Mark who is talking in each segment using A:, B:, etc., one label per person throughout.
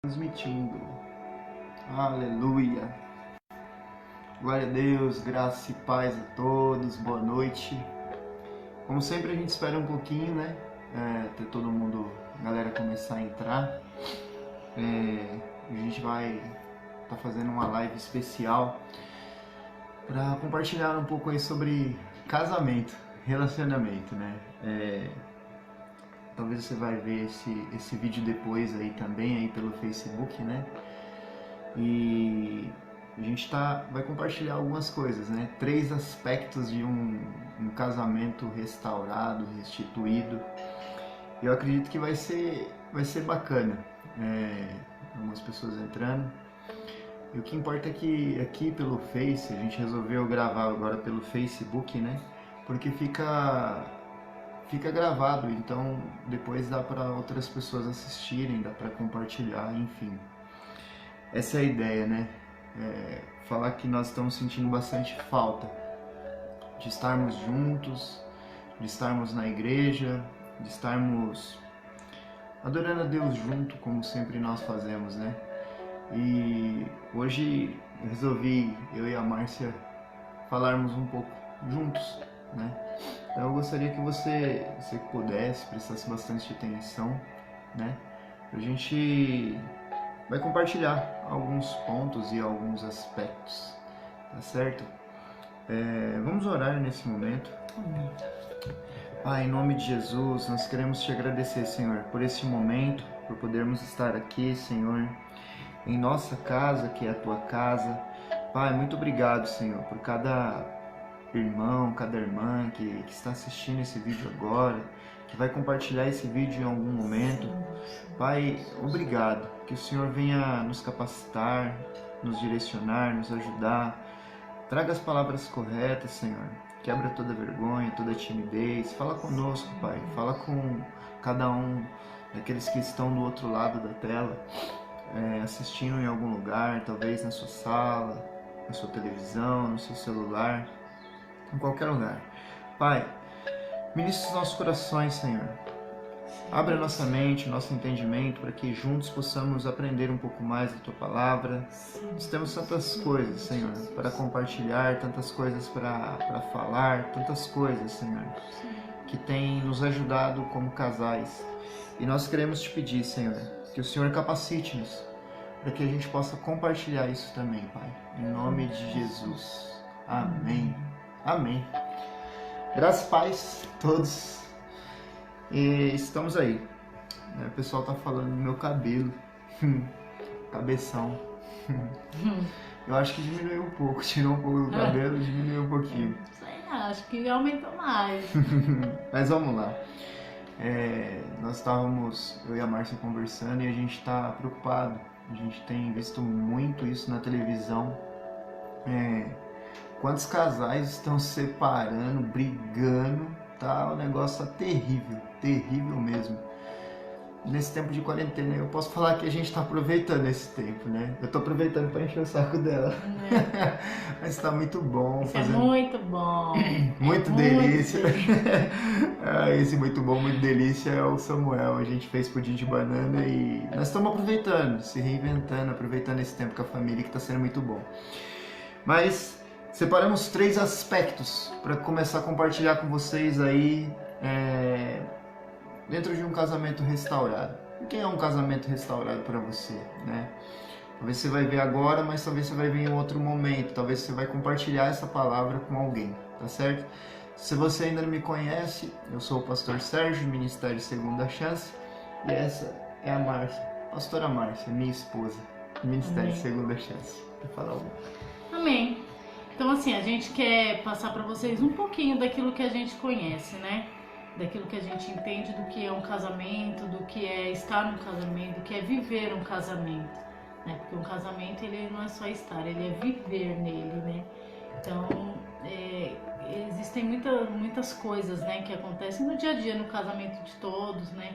A: Transmitindo. Aleluia. Glória a Deus, graça e paz a todos, boa noite. Como sempre a gente espera um pouquinho, né? Ter todo mundo, a galera começar a entrar. A gente vai estar fazendo uma live especial para compartilhar um pouco aí sobre casamento, relacionamento, né? Talvez você vai ver esse vídeo depois aí também aí pelo Facebook, né? E a gente vai compartilhar algumas coisas, né? 3 aspectos de um casamento restaurado, restituído. Eu acredito que vai ser bacana. Algumas pessoas entrando. E o que importa é que aqui pelo Face, a gente resolveu gravar agora pelo Facebook, né? Porque fica gravado, então depois dá para outras pessoas assistirem, dá para compartilhar, enfim. Essa é a ideia, né? Falar que nós estamos sentindo bastante falta de estarmos juntos, de estarmos na igreja, de estarmos adorando a Deus junto, como sempre nós fazemos, né? E hoje eu resolvi, eu e a Márcia, falarmos um pouco juntos, né? Então eu gostaria que você pudesse, prestasse bastante atenção, né? A gente vai compartilhar alguns pontos e alguns aspectos, tá certo? Vamos orar nesse momento. Pai, em nome de Jesus, nós queremos te agradecer, Senhor, por este momento, por podermos estar aqui, Senhor, em nossa casa, que é a tua casa. Pai, muito obrigado, Senhor, por cada irmão, cada irmã que está assistindo esse vídeo agora, que vai compartilhar esse vídeo em algum momento. Pai, obrigado, que o Senhor venha nos capacitar, nos direcionar, nos ajudar. Traga as palavras corretas, Senhor. Quebra toda vergonha, toda timidez. Fala conosco, Pai. Fala com cada um daqueles que estão do outro lado da tela, assistindo em algum lugar, talvez na sua sala, na sua televisão, no seu celular, em qualquer lugar. Pai, ministra os nossos corações, Senhor. Abra nossa mente, nosso entendimento, para que juntos possamos aprender um pouco mais da Tua Palavra. Nós temos tantas coisas, Senhor, para compartilhar, tantas coisas para falar, tantas coisas, Senhor, que tem nos ajudado como casais. E nós queremos te pedir, Senhor, que o Senhor capacite-nos, para que a gente possa compartilhar isso também, Pai. Em nome de Jesus. Amém. Amém. Graças e paz a todos. E estamos aí. O pessoal tá falando do meu cabelo. Cabeção. Eu acho que diminuiu um pouco. Tirou um pouco do cabelo, diminuiu um pouquinho.
B: Sei lá, acho que aumentou mais.
A: Mas vamos lá. Nós estávamos, eu e a Márcia, conversando e a gente tá preocupado. A gente tem visto muito isso na televisão. Quantos casais estão se separando, brigando, tá? O negócio tá terrível, terrível mesmo. Nesse tempo de quarentena, eu posso falar que a gente tá aproveitando esse tempo, né? Eu tô aproveitando pra encher o saco dela. Mas tá muito bom.
B: Isso é muito bom.
A: Muito delícia. Esse muito bom, muito delícia é o Samuel. A gente fez pudim de banana e nós estamos aproveitando, se reinventando, aproveitando esse tempo com a família, que tá sendo muito bom. Mas separamos 3 aspectos para começar a compartilhar com vocês aí dentro de um casamento restaurado. O que é um casamento restaurado para você, né? Talvez você vai ver agora, mas talvez você vai ver em outro momento. Talvez você vai compartilhar essa palavra com alguém, tá certo? Se você ainda não me conhece, eu sou o pastor Sérgio, do Ministério Segunda Chance, e essa é a Márcia, pastora Márcia, minha esposa, do Ministério Segunda Chance. Quer falar algo?
B: Amém. Então, assim, a gente quer passar para vocês um pouquinho daquilo que a gente conhece, né? Daquilo que a gente entende do que é um casamento, do que é estar num casamento, do que é viver um casamento, né? Porque um casamento, ele não é só estar, ele é viver nele, né? Então, existem muitas coisas, né, que acontecem no dia a dia, no casamento de todos, né?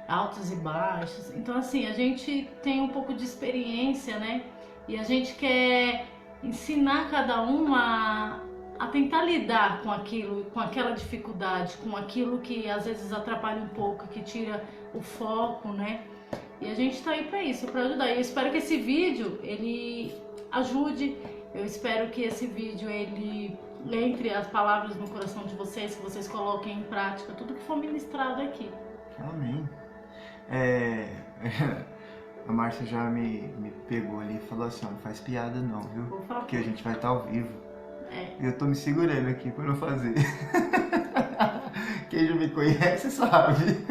B: Altos e baixos. Então, assim, a gente tem um pouco de experiência, né? E a gente quer ensinar cada um a tentar lidar com aquilo, com aquela dificuldade, com aquilo que às vezes atrapalha um pouco, que tira o foco, né? E a gente tá aí pra isso, pra ajudar. E eu espero que esse vídeo, ele ajude. Eu espero que esse vídeo, ele entre as palavras no coração de vocês, que vocês coloquem em prática tudo que for ministrado aqui.
A: Amém. A Márcia já me pegou ali e falou assim, ó, não faz piada não, viu?
B: Por favor.
A: Porque a gente vai estar ao vivo.
B: É.
A: E eu tô me segurando aqui pra não fazer. Quem já me conhece sabe.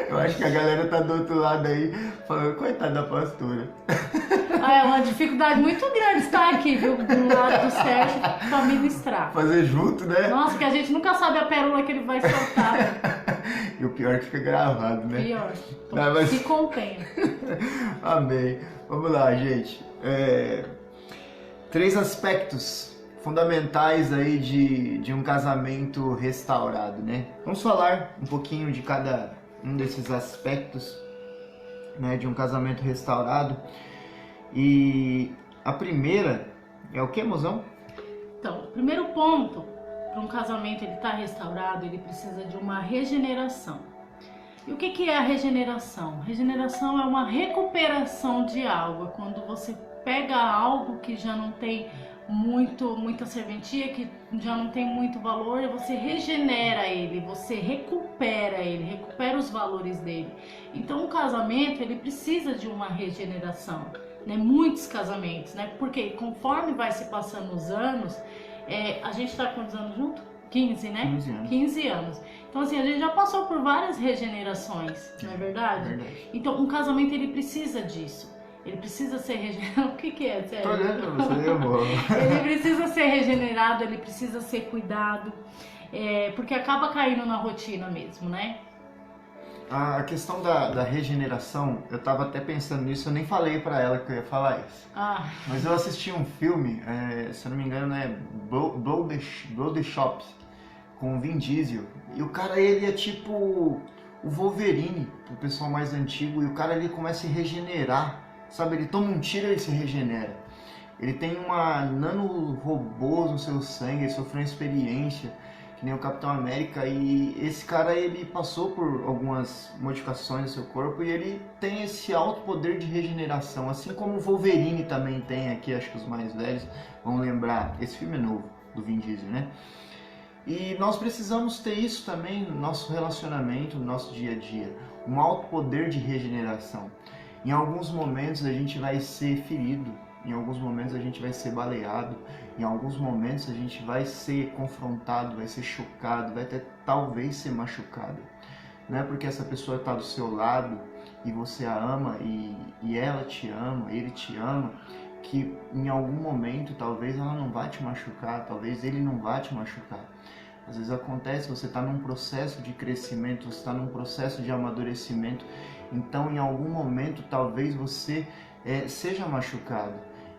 A: Eu acho que a galera tá do outro lado aí falando, coitada da pastora.
B: É uma dificuldade muito grande estar aqui, viu? Do lado do Sérgio pra ministrar.
A: Fazer junto, né?
B: Nossa, que a gente nunca sabe a pérola que ele vai soltar.
A: E o pior é que fica gravado, né?
B: Pior.
A: Não, mas...
B: Se contenha.
A: Amém. Vamos lá, gente. 3 aspectos fundamentais aí de um casamento restaurado, né? Vamos falar um pouquinho de cada um desses aspectos, né, de um casamento restaurado. E a primeira é o que, mozão?
B: Então, o primeiro ponto para um casamento ele estar restaurado, ele precisa de uma regeneração. E o que é a regeneração? Regeneração é uma recuperação de algo, é quando você pega algo que já não tem muita serventia, que já não tem muito valor, e você regenera ele, você recupera os valores dele. Então o casamento ele precisa de uma regeneração, né? Muitos casamentos, né? Porque conforme vai se passando os anos, a gente está quantos anos junto? 15, né?
A: 15 anos.
B: 15 anos. Então assim, a gente já passou por várias regenerações, não é verdade?
A: Verdade.
B: Então um casamento ele precisa disso. Ele precisa ser regenerado. O que é, Sérgio?
A: Tô olhando pra você, amor.
B: Ele precisa ser regenerado, ele precisa ser cuidado, porque acaba caindo na rotina mesmo, né?
A: A questão da regeneração, eu tava até pensando nisso, eu nem falei pra ela que eu ia falar isso. Mas eu assisti um filme, se eu não me engano é Blow the Shop, com o Vin Diesel. E o cara, ele é tipo o Wolverine, pro pessoal mais antigo, e o cara ele começa a regenerar. Sabe, ele toma um tiro e ele se regenera. Ele tem uma nanorobôs no seu sangue, ele sofreu uma experiência, que nem o Capitão América, e esse cara ele passou por algumas modificações no seu corpo e ele tem esse alto poder de regeneração, assim como o Wolverine também tem aqui, acho que os mais velhos vão lembrar, esse filme é novo, do Vin Diesel, né? E nós precisamos ter isso também no nosso relacionamento, no nosso dia a dia, um alto poder de regeneração. Em alguns momentos a gente vai ser ferido, em alguns momentos a gente vai ser baleado, em alguns momentos a gente vai ser confrontado, vai ser chocado, vai até talvez ser machucado. Não é porque essa pessoa está do seu lado e você a ama e ela te ama, ele te ama, que em algum momento talvez ela não vai te machucar, talvez ele não vai te machucar. Às vezes acontece, você está num processo de crescimento, você está num processo de amadurecimento, então em algum momento talvez você seja machucado.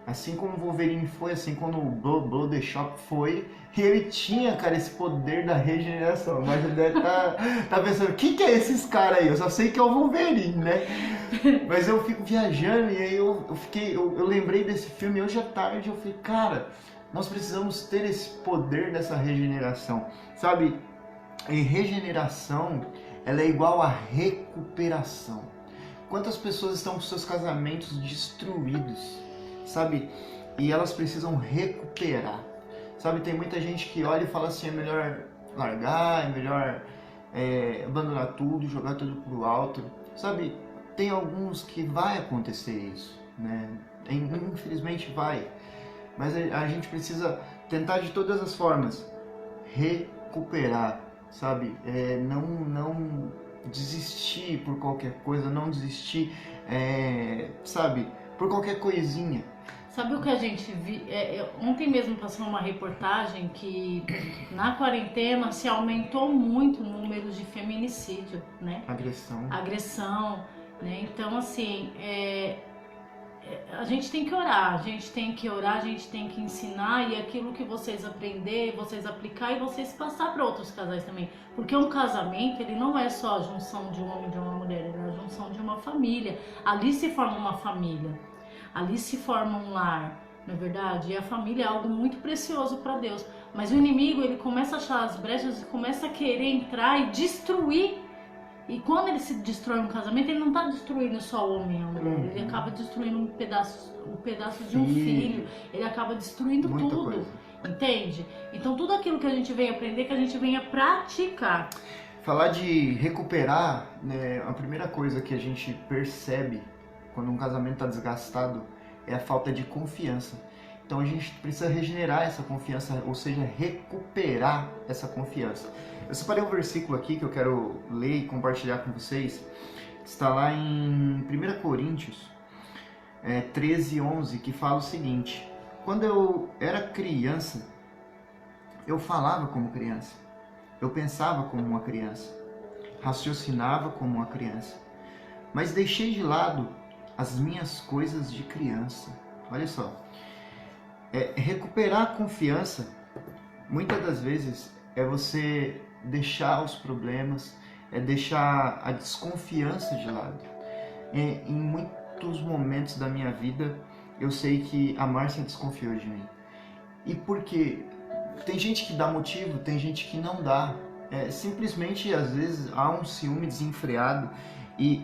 A: Assim como o Wolverine foi, assim como o Blow the Shop foi, ele tinha, cara, esse poder da regeneração. Mas ele deve tá pensando, quem é esses caras aí? Eu só sei que é o Wolverine, né? Mas eu fico viajando e aí eu lembrei desse filme hoje à tarde, eu falei, cara, nós precisamos ter esse poder dessa regeneração, sabe? E regeneração, ela é igual a recuperação. Quantas pessoas estão com seus casamentos destruídos, sabe? E elas precisam recuperar, sabe? Tem muita gente que olha e fala assim, é melhor largar, é melhor abandonar tudo, jogar tudo pro alto, sabe? Tem alguns que vai acontecer isso, né? Infelizmente vai. Mas a gente precisa tentar de todas as formas recuperar, sabe? Não desistir por qualquer coisa, não desistir, sabe? Por qualquer coisinha.
B: Sabe o que a gente viu? Ontem mesmo passou uma reportagem que na quarentena se aumentou muito o número de feminicídio, né? Agressão, né? Então, assim, a gente tem que orar, a gente tem que ensinar, e aquilo que vocês aprender, vocês aplicar e vocês passar para outros casais também. Porque um casamento, ele não é só a junção de um homem e de uma mulher, ele é a junção de uma família. Ali se forma uma família, ali se forma um lar, não é verdade? E a família é algo muito precioso para Deus. Mas o inimigo, ele começa a achar as brechas e começa a querer entrar e destruir E quando ele se destrói um casamento, ele não está destruindo só o homem e a mulher, ele
A: Uhum.
B: acaba destruindo um pedaço de um
A: Filho.
B: filho, ele acaba destruindo
A: Muita
B: tudo,
A: coisa.
B: entende? Então tudo aquilo que a gente vem aprender, que a gente venha praticar.
A: Falar de recuperar, né, a primeira coisa que a gente percebe quando um casamento está desgastado é a falta de confiança. Então a gente precisa regenerar essa confiança, ou seja, recuperar essa confiança. Eu separei um versículo aqui que eu quero ler e compartilhar com vocês. Está lá em 1 Coríntios 13:11, que fala o seguinte: quando eu era criança, eu falava como criança, eu pensava como uma criança, raciocinava como uma criança, mas deixei de lado as minhas coisas de criança. Olha só, recuperar a confiança, muitas das vezes, é você deixar os problemas, é deixar a desconfiança de lado. Em muitos momentos da minha vida, eu sei que a Márcia desconfiou de mim. E por quê? Tem gente que dá motivo, tem gente que não dá. Simplesmente, às vezes, há um ciúme desenfreado e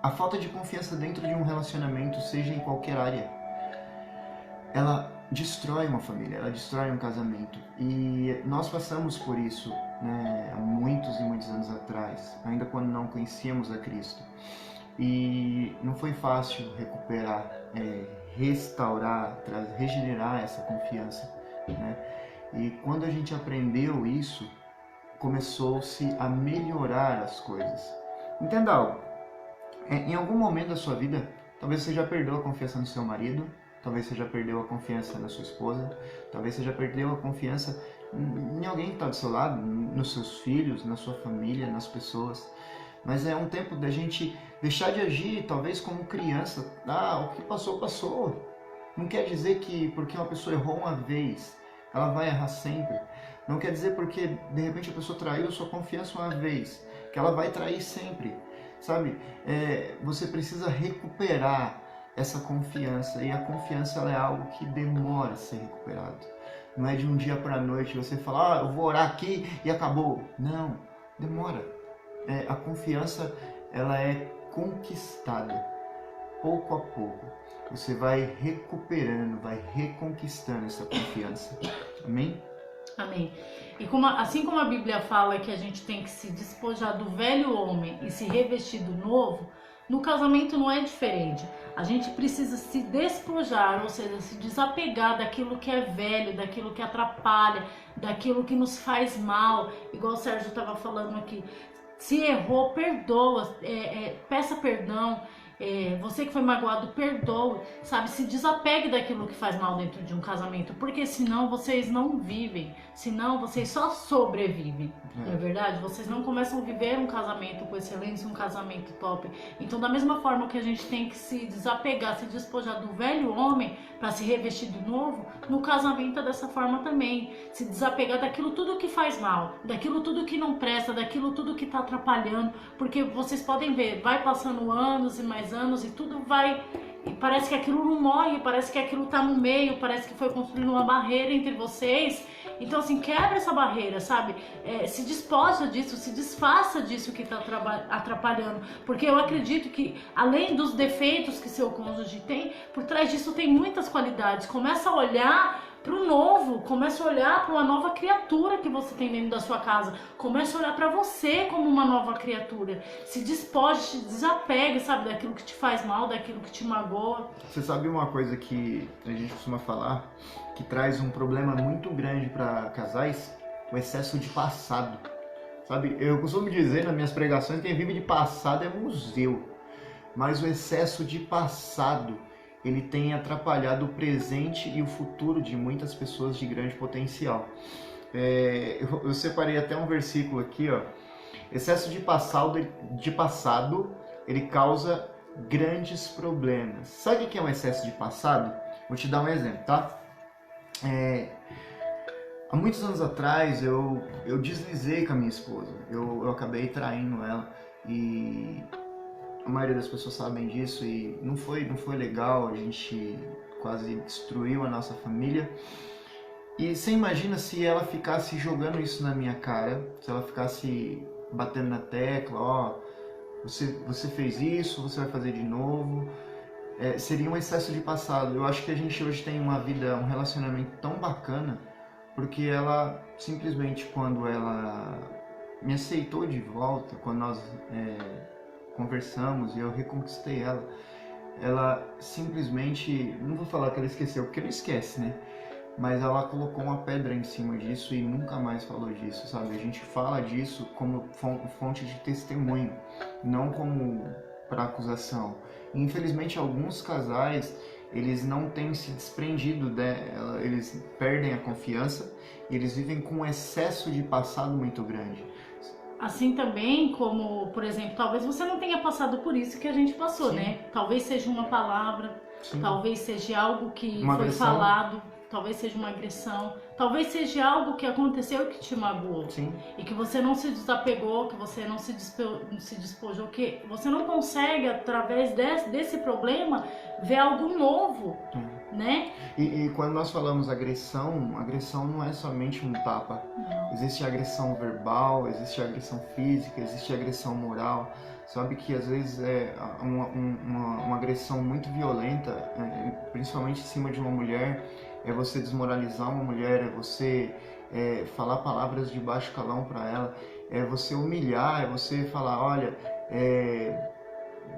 A: a falta de confiança dentro de um relacionamento, seja em qualquer área, ela destrói uma família, ela destrói um casamento. E nós passamos por isso, né, há muitos e muitos anos atrás, ainda quando não conhecíamos a Cristo. E não foi fácil recuperar, restaurar, regenerar essa confiança, né? E quando a gente aprendeu isso, começou-se a melhorar as coisas. Entenda algo, em algum momento da sua vida, talvez você já perdeu a confiança no seu marido, talvez você já perdeu a confiança na sua esposa, talvez você já perdeu a confiança em alguém que está do seu lado, nos seus filhos, na sua família, nas pessoas. Mas é um tempo da gente deixar de agir, talvez como criança. O que passou, passou. Não quer dizer que porque uma pessoa errou uma vez, ela vai errar sempre. Não quer dizer porque de repente a pessoa traiu a sua confiança uma vez, que ela vai trair sempre. Sabe? Você precisa recuperar essa confiança, e a confiança ela é algo que demora a ser recuperado. Não é de um dia para a noite você falar, eu vou orar aqui e acabou. Não, demora. A confiança ela é conquistada pouco a pouco. Você vai recuperando, vai reconquistando essa confiança. Amém?
B: Amém. E assim como a Bíblia fala que a gente tem que se despojar do velho homem e se revestir do novo, no casamento não é diferente. A gente precisa se despojar, ou seja, se desapegar daquilo que é velho, daquilo que atrapalha, daquilo que nos faz mal. Igual o Sérgio estava falando aqui. Se errou, perdoa, peça perdão. Você que foi magoado, perdoe, sabe? Se desapegue daquilo que faz mal dentro de um casamento, porque senão vocês não vivem, senão vocês só sobrevivem, não é verdade? Vocês não começam a viver um casamento com excelência, um casamento top. Então, da mesma forma que a gente tem que se desapegar, se despojar do velho homem para se revestir do novo, no casamento é dessa forma também. Se desapegar daquilo tudo que faz mal, daquilo tudo que não presta, daquilo tudo que está atrapalhando, porque vocês podem ver, vai passando anos e mais anos e tudo vai, e parece que aquilo não morre, parece que aquilo tá no meio, parece que foi construindo uma barreira entre vocês. Então assim, quebra essa barreira, sabe? Se despoja disso, se desfaça disso que tá atrapalhando, porque eu acredito que além dos defeitos que seu cônjuge tem, por trás disso tem muitas qualidades. Começa a olhar para o novo, começa a olhar para uma nova criatura que você tem dentro da sua casa, começa a olhar para você como uma nova criatura, se despoje, se desapegue, sabe, daquilo que te faz mal, daquilo que te magoa.
A: Você sabe uma coisa que a gente costuma falar, que traz um problema muito grande para casais? O excesso de passado. Sabe, eu costumo dizer nas minhas pregações que quem vive de passado é museu, mas o excesso de passado ele tem atrapalhado o presente e o futuro de muitas pessoas de grande potencial. Eu separei até um versículo aqui, ó. Excesso de passado, ele causa grandes problemas. Sabe o que é um excesso de passado? Vou te dar um exemplo, tá? Há muitos anos atrás eu deslizei com a minha esposa. Eu acabei traindo ela e a maioria das pessoas sabem disso e não foi legal, a gente quase destruiu a nossa família. E você imagina se ela ficasse jogando isso na minha cara, se ela ficasse batendo na tecla, você fez isso, você vai fazer de novo. Seria um excesso de passado. Eu acho que a gente hoje tem uma vida, um relacionamento tão bacana, porque ela simplesmente, quando ela me aceitou de volta, quando nós conversamos e eu reconquistei ela simplesmente, não vou falar que ela esqueceu, porque não esquece, né? Mas ela colocou uma pedra em cima disso e nunca mais falou disso, sabe? A gente fala disso como fonte de testemunho, não como para acusação. E, infelizmente, alguns casais, eles não têm se desprendido dela, eles perdem a confiança e eles vivem com um excesso de passado muito grande.
B: Assim também como, por exemplo, talvez você não tenha passado por isso que a gente passou,
A: Sim.
B: né? Talvez seja uma palavra,
A: Sim.
B: Talvez seja algo que
A: Uma
B: foi
A: agressão.
B: falado, talvez seja uma agressão, talvez seja algo que aconteceu que te magoou.
A: Sim.
B: E que você não se desapegou, que você não se despojou, que você não consegue, através desse problema, ver algo novo, né?
A: E quando nós falamos agressão não é somente um tapa.
B: Não.
A: Existe agressão verbal, existe agressão física, existe agressão moral. Sabe que às vezes é uma agressão muito violenta, principalmente em cima de uma mulher, é você desmoralizar uma mulher, é você falar palavras de baixo calão para ela, é você humilhar, é você falar, olha,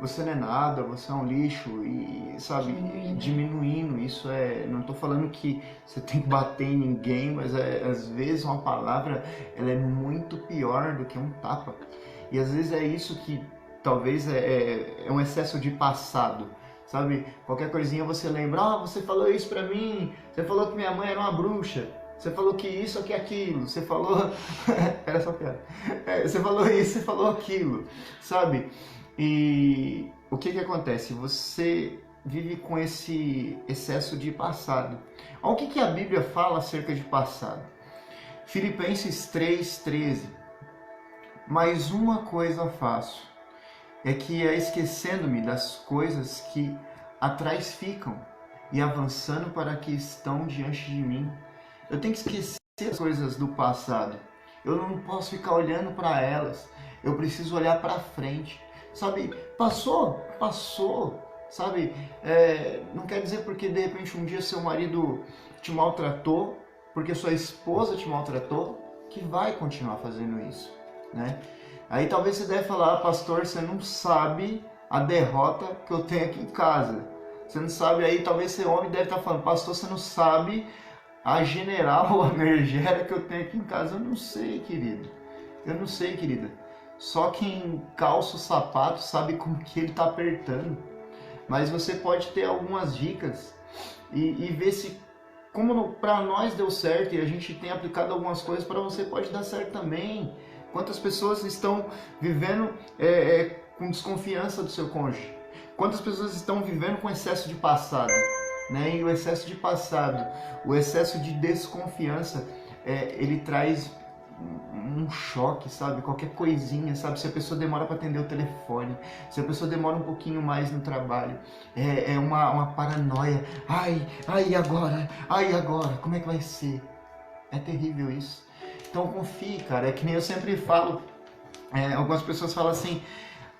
A: você não é nada, você é um lixo, e sabe, diminuindo. Isso não estou falando que você tem que bater em ninguém, mas às vezes uma palavra ela é muito pior do que um tapa. E às vezes é isso que talvez é um excesso de passado, sabe? Qualquer coisinha você lembra, você falou isso pra mim, você falou que minha mãe era uma bruxa, você falou que isso, que aquilo, você falou... era só piada. Você falou isso, você falou aquilo, sabe? E o que acontece? Você vive com esse excesso de passado. Olha o que a Bíblia fala acerca de passado. Filipenses 3:13. Mas uma coisa faço, é que esquecendo-me das coisas que atrás ficam e avançando para que estão diante de mim. Eu tenho que esquecer as coisas do passado. Eu não posso ficar olhando para elas. Eu preciso olhar para frente. Sabe, passou, sabe? Não quer dizer porque de repente um dia seu marido te maltratou, porque sua esposa te maltratou, que vai continuar fazendo isso, né? Aí talvez você deve falar, pastor, você não sabe a derrota que eu tenho aqui em casa. Você não sabe, aí talvez você homem deve estar falando, pastor, você não sabe a general ou a mergera que eu tenho aqui em casa. Eu não sei, querido. Eu não sei, querida. Só quem calça o sapato sabe como que ele está apertando. Mas você pode ter algumas dicas e ver se, como para nós deu certo e a gente tem aplicado algumas coisas, para você pode dar certo também. Quantas pessoas estão vivendo com desconfiança do seu cônjuge? Quantas pessoas estão vivendo com excesso de passado? Né? E o excesso de passado, o excesso de desconfiança, ele traz um choque, sabe? Qualquer coisinha, sabe? Se a pessoa demora para atender o telefone, se a pessoa demora um pouquinho mais no trabalho, é uma paranoia. Ai, agora? Como é que vai ser? É terrível isso. Então confie, cara. É que nem eu sempre falo, algumas pessoas falam assim,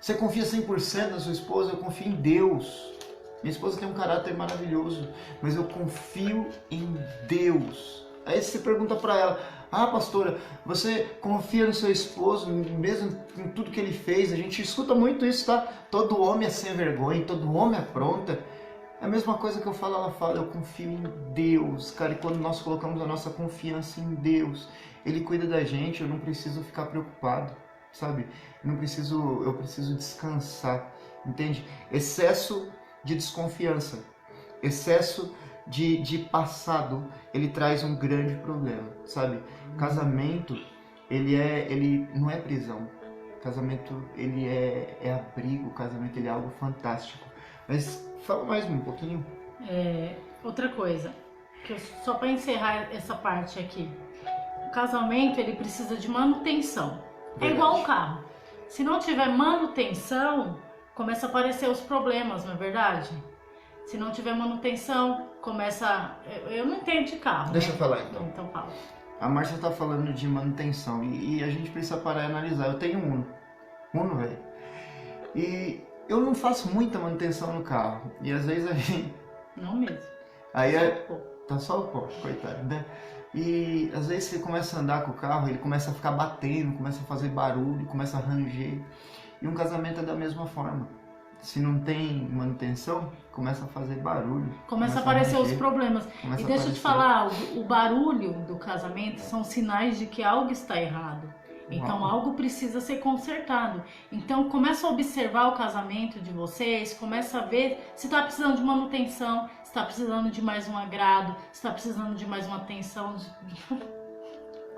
A: você confia 100% na sua esposa? Eu confio em Deus. Minha esposa tem um caráter maravilhoso, mas eu confio em Deus. Aí você pergunta para ela, pastora, você confia no seu esposo, mesmo em tudo que ele fez? A gente escuta muito isso, tá? Todo homem é sem vergonha, todo homem apronta. É a mesma coisa que eu falo, ela fala, eu confio em Deus, cara. E quando nós colocamos a nossa confiança em Deus, Ele cuida da gente, eu não preciso ficar preocupado, sabe? Eu preciso descansar, entende? Excesso de desconfiança, excesso de passado, ele traz um grande problema, sabe? Casamento, ele não é prisão. Casamento, ele é abrigo. Casamento, ele é algo fantástico. Mas fala mais um pouquinho.
B: Outra coisa, só para encerrar essa parte aqui. O casamento, ele precisa de manutenção.
A: Verdade.
B: É igual um carro. Se não tiver manutenção, começa a aparecer os problemas, não é verdade? Se não tiver manutenção, começa... Eu não entendo de carro.
A: Deixa
B: né?
A: eu falar então.
B: Então fala.
A: A Márcia tá falando de manutenção e a gente precisa parar e analisar. Eu tenho um Uno, velho. E eu não faço muita manutenção no carro. E às vezes a gente...
B: Não mesmo.
A: Aí tá só o pó, coitado, né? E às vezes você começa a andar com o carro, ele começa a ficar batendo, começa a fazer barulho, começa a ranger. E um casamento é da mesma forma. Se não tem manutenção, começa a fazer barulho.
B: Começa a aparecer os problemas. E deixa eu te falar, o barulho do casamento são sinais de que algo está errado. Então algo precisa ser consertado. Então começa a observar o casamento de vocês, começa a ver se está precisando de manutenção, se está precisando de mais um agrado, se está precisando de mais uma atenção.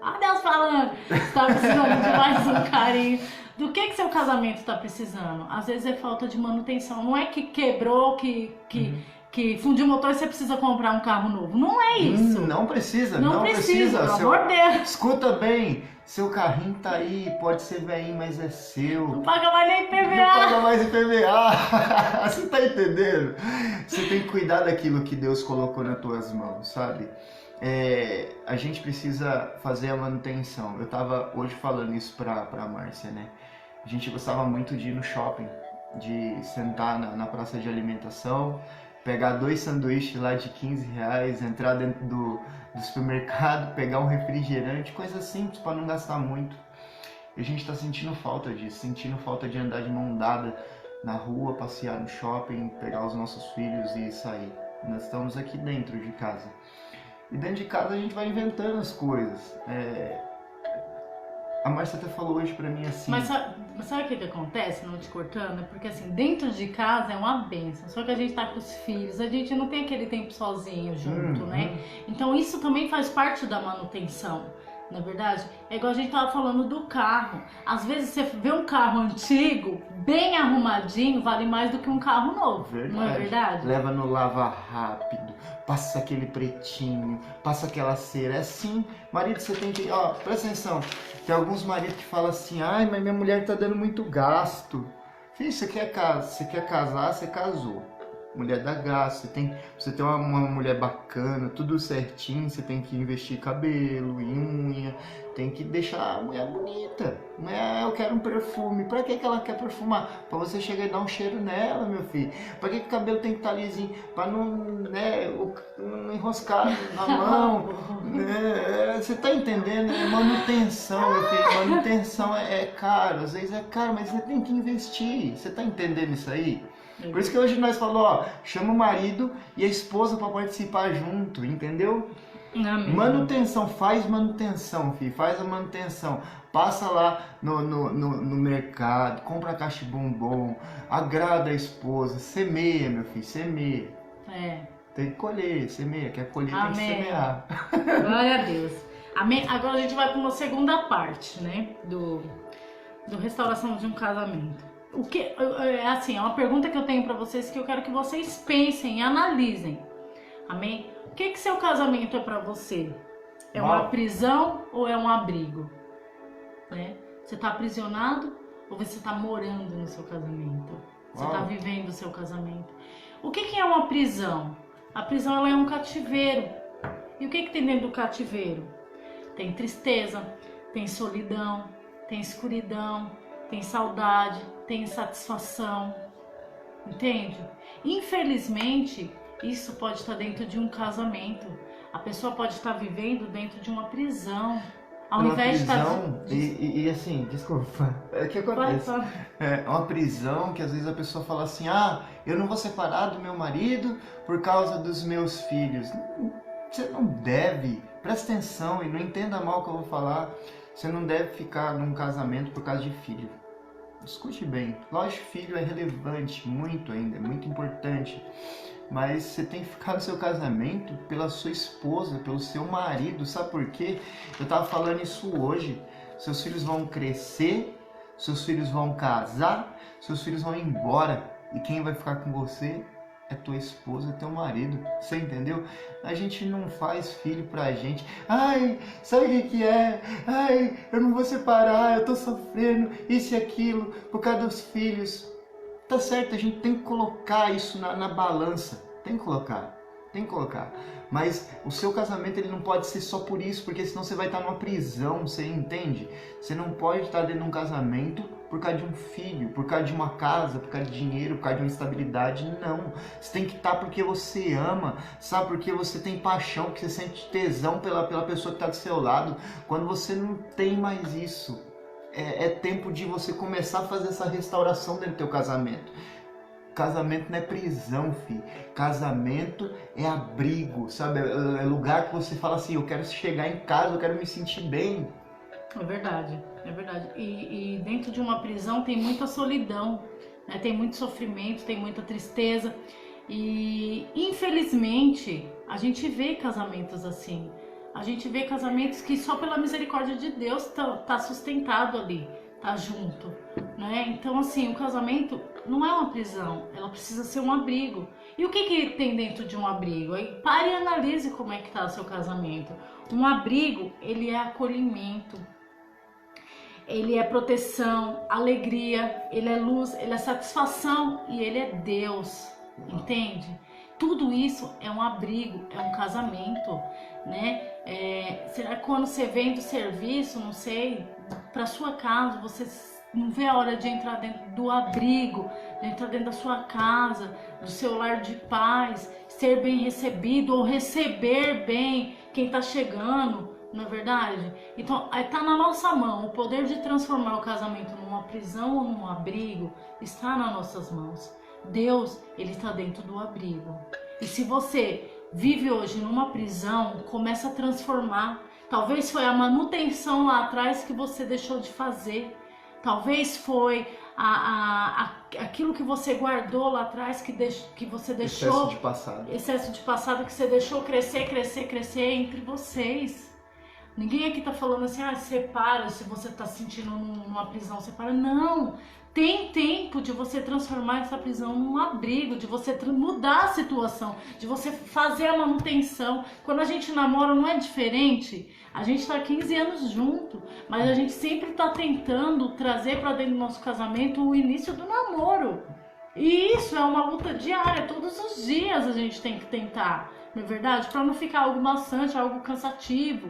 B: Ah, Deus falando! Se está precisando de mais um carinho. Do que seu casamento está precisando? Às vezes é falta de manutenção. Não é que quebrou, que fundiu o motor e você precisa comprar um carro novo. Não é isso.
A: Não precisa,
B: não precisa. Pelo amor de Deus.
A: Escuta bem, seu carrinho tá aí, pode ser velhinho, mas é seu.
B: Não paga mais nem IPVA.
A: Não paga mais IPVA. Você tá entendendo? Você tem que cuidar daquilo que Deus colocou nas tuas mãos, sabe? A gente precisa fazer a manutenção. Eu tava hoje falando isso pra Márcia, né? A gente gostava muito de ir no shopping, de sentar na praça de alimentação, pegar 2 sanduíches lá de R$15, entrar dentro do supermercado, pegar um refrigerante, coisa simples para não gastar muito. E a gente tá sentindo falta disso, sentindo falta de andar de mão dada na rua, passear no shopping, pegar os nossos filhos e sair. Nós estamos aqui dentro de casa. E dentro de casa a gente vai inventando as coisas. A Márcia até falou hoje pra mim assim...
B: Mas sabe o que acontece, não te cortando? Porque assim, dentro de casa é uma bênção. Só que a gente tá com os filhos, a gente não tem aquele tempo sozinho junto, né? Então isso também faz parte da manutenção. Na verdade, é igual a gente tava falando do carro. Às vezes você vê um carro antigo, bem arrumadinho, vale mais do que um carro novo.
A: Verdade.
B: Não é verdade?
A: Leva no lava rápido, passa aquele pretinho, passa aquela cera. É assim, marido, você tem que... Ó, presta atenção. Tem alguns maridos que falam assim, ai, mas minha mulher tá dando muito gasto. Filho, você quer casar, você casou. Mulher dá gasto, você tem uma mulher bacana, tudo certinho, você tem que investir cabelo, unha, tem que deixar a mulher bonita. Mulher, eu quero um perfume. Pra que ela quer perfumar? Pra você chegar e dar um cheiro nela, meu filho. Pra que o cabelo tem que estar lisinho? Pra não, não enroscar na mão. Você tá entendendo? É manutenção, meu filho. Manutenção é caro, às vezes é caro, mas você tem que investir. Você tá entendendo isso aí? Por isso que hoje nós falamos, ó, chama o marido e a esposa para participar junto, entendeu?
B: Amém.
A: Manutenção, faz manutenção, filho, faz a manutenção. Passa lá no mercado, compra a caixa de bombom, agrada a esposa, semeia, meu filho, semeia. Tem que colher, semeia, quer colher,
B: Amém.
A: Tem que semear.
B: Glória a Deus. Amém. Agora a gente vai para uma segunda parte, né, do restauração de um casamento. O que assim, é uma pergunta que eu tenho para vocês que eu quero que vocês pensem e analisem. Amém? O que seu casamento é para você? É uma prisão ou é um abrigo? Né? Você está aprisionado ou você está morando no seu casamento? Você está vivendo o seu casamento? O que é uma prisão? A prisão ela é um cativeiro. E o que tem dentro do cativeiro? Tem tristeza, tem solidão, tem escuridão, tem saudade, tem insatisfação, entende? Infelizmente, isso pode estar dentro de um casamento. A pessoa pode estar vivendo dentro de uma prisão. Ao invés de estar...
A: E assim, desculpa, o que acontece? É uma prisão que às vezes a pessoa fala assim, eu não vou separar do meu marido por causa dos meus filhos. Você não deve, presta atenção e não entenda mal o que eu vou falar. Você não deve ficar num casamento por causa de filho. Escute bem, lógico que filho é relevante, muito ainda, é muito importante, mas você tem que ficar no seu casamento pela sua esposa, pelo seu marido, sabe por quê? Eu tava falando isso hoje, seus filhos vão crescer, seus filhos vão casar, seus filhos vão ir embora, e quem vai ficar com você é tua esposa, é teu marido, você entendeu? A gente não faz filho pra gente, ai, sabe o que é? Ai, eu não vou separar, eu tô sofrendo, isso e aquilo, por causa dos filhos. Tá certo, a gente tem que colocar isso na balança, tem que colocar. Tem que colocar. Mas o seu casamento ele não pode ser só por isso, porque senão você vai estar numa prisão, você entende? Você não pode estar dentro de um casamento por causa de um filho, por causa de uma casa, por causa de dinheiro, por causa de uma estabilidade, não. Você tem que estar porque você ama, sabe? Porque você tem paixão, porque você sente tesão pela pessoa que está do seu lado. Quando você não tem mais isso, é tempo de você começar a fazer essa restauração dentro do teu casamento. Casamento não é prisão, filho. Casamento é abrigo, sabe? É lugar que você fala assim, eu quero chegar em casa, eu quero me sentir bem.
B: É verdade, é verdade. E dentro de uma prisão tem muita solidão, né? Tem muito sofrimento, tem muita tristeza. E infelizmente a gente vê casamentos assim. A gente vê casamentos que só pela misericórdia de Deus tá sustentado ali, tá junto, né? Então assim, o casamento não é uma prisão, ela precisa ser um abrigo. E o que tem dentro de um abrigo? Aí pare e analise como é que tá o seu casamento. Um abrigo, ele é acolhimento, ele é proteção, alegria, ele é luz, ele é satisfação e ele é Deus, entende? Tudo isso é um abrigo, é um casamento, né? Será que quando você vem do serviço, não sei, para sua casa, você não vê a hora de entrar dentro do abrigo, de entrar dentro da sua casa, do seu lar de paz, ser bem recebido ou receber bem quem está chegando, não é verdade? Então, está na nossa mão. O poder de transformar o casamento numa prisão ou num abrigo está nas nossas mãos. Deus, ele está dentro do abrigo. E se você vive hoje numa prisão, começa a transformar. Talvez foi a manutenção lá atrás que você deixou de fazer. Talvez foi aquilo que você guardou lá atrás que você deixou...
A: Excesso de passado.
B: Excesso de passado que você deixou crescer entre vocês. Ninguém aqui tá falando assim, separa, se você tá se sentindo numa prisão, separa. Não! Tem tempo de você transformar essa prisão num abrigo, de você mudar a situação, de você fazer a manutenção. Quando a gente namora não é diferente. A gente tá 15 anos junto, mas a gente sempre tá tentando trazer para dentro do nosso casamento o início do namoro. E isso é uma luta diária, todos os dias a gente tem que tentar, não é verdade? Para não ficar algo maçante, algo cansativo,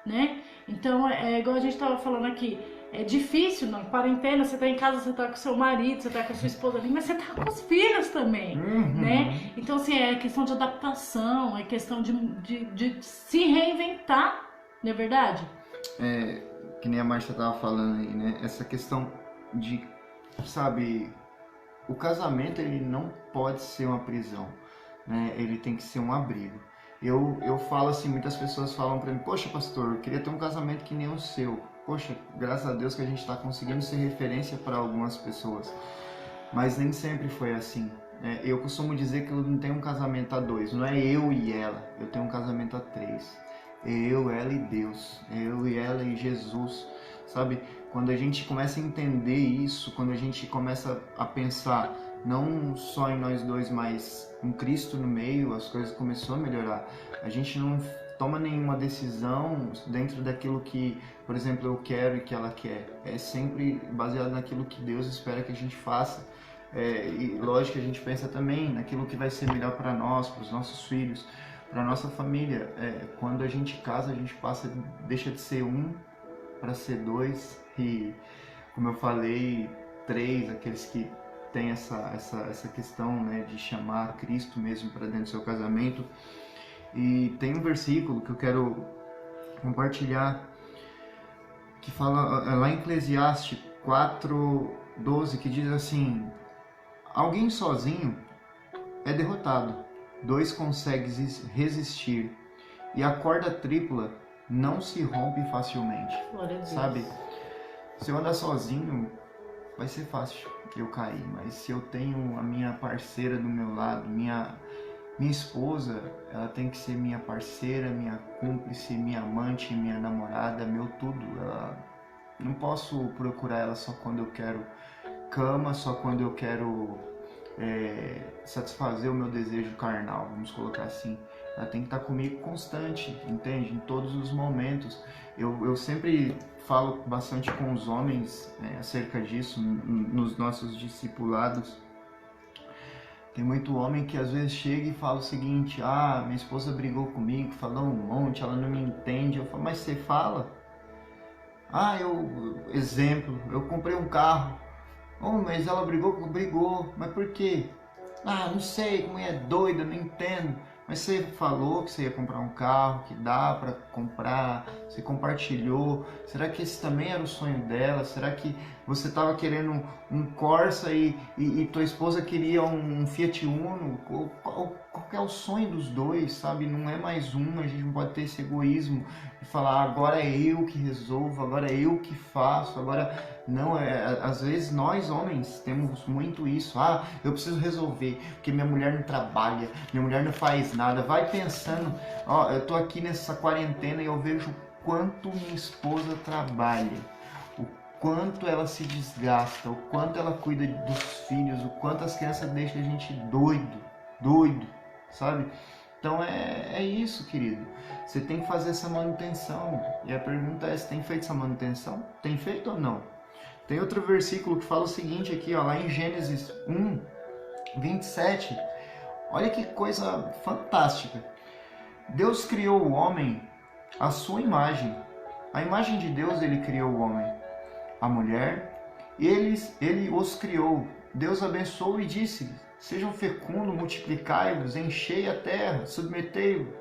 B: né? Então, igual a gente tava falando aqui, é difícil, na quarentena, você tá em casa, você tá com seu marido, você tá com a sua esposa ali, mas você tá com os filhos também, né? Então, assim, é questão de adaptação, é questão de se reinventar, não é verdade?
A: Que nem a Márcia tava falando aí, né? Essa questão de, sabe, o casamento, ele não pode ser uma prisão, né? Ele tem que ser um abrigo. Eu falo assim, muitas pessoas falam pra mim, poxa pastor, eu queria ter um casamento que nem o seu. Poxa, graças a Deus que a gente está conseguindo ser referência para algumas pessoas. Mas nem sempre foi assim. Eu costumo dizer que eu não tenho um casamento a dois. Não é eu e ela. Eu tenho um casamento a três. Eu, ela e Deus. Eu e ela e Jesus. Sabe? Quando a gente começa a entender isso, quando a gente começa a pensar não só em nós dois, mas com Cristo no meio, as coisas começam a melhorar. A gente não toma nenhuma decisão dentro daquilo que, por exemplo, eu quero e que ela quer. É sempre baseado naquilo que Deus espera que a gente faça. E lógico que a gente pensa também naquilo que vai ser melhor para nós, para os nossos filhos, para a nossa família. Quando a gente casa, a gente deixa de ser um para ser dois e, como eu falei, três, aqueles que têm essa questão, né, de chamar Cristo mesmo para dentro do seu casamento. E tem um versículo que eu quero compartilhar que fala lá em Eclesiastes 4:12, que diz assim: alguém sozinho é derrotado, dois conseguem resistir, e a corda tripla não se rompe facilmente. Sabe? Se eu andar sozinho, vai ser fácil eu cair, mas se eu tenho a minha parceira do meu lado, minha esposa, ela tem que ser minha parceira, minha cúmplice, minha amante, minha namorada, meu tudo. Não posso procurar ela só quando eu quero cama, só quando eu quero satisfazer o meu desejo carnal, vamos colocar assim. Ela tem que estar comigo constante, entende? Em todos os momentos. Eu sempre falo bastante com os homens acerca disso, nos nossos discipulados. Tem muito homem que às vezes chega e fala o seguinte: ah, minha esposa brigou comigo, falou um monte, ela não me entende. Eu falo, mas você fala? Ah, exemplo, eu comprei um carro. Oh, mas ela brigou, mas por quê? Ah, não sei, como é doida, não entendo. Mas você falou que você ia comprar um carro, que dá para comprar, você compartilhou. Será que esse também era o sonho dela? Será que você estava querendo um Corsa e tua esposa queria um Fiat Uno? Qual que é o sonho dos dois, sabe? Não é mais um, a gente não pode ter esse egoísmo de falar, agora é eu que resolvo, agora é eu que faço, agora... Não, às vezes nós homens temos muito isso. Ah, eu preciso resolver, porque minha mulher não trabalha, minha mulher não faz nada. Vai pensando, ó, eu tô aqui nessa quarentena e eu vejo o quanto minha esposa trabalha, o quanto ela se desgasta, o quanto ela cuida dos filhos, o quanto as crianças deixam a gente doido, sabe? Então é isso, querido. Você tem que fazer essa manutenção. E a pergunta é, você tem feito essa manutenção? Tem feito ou não? Tem outro versículo que fala o seguinte aqui, ó, lá em Gênesis 1, 27. Olha que coisa fantástica. Deus criou o homem à sua imagem. A imagem de Deus ele criou o homem. A mulher, ele os criou. Deus abençoou e disse: sejam fecundos, multiplicai-vos, enchei a terra, submetei-vos,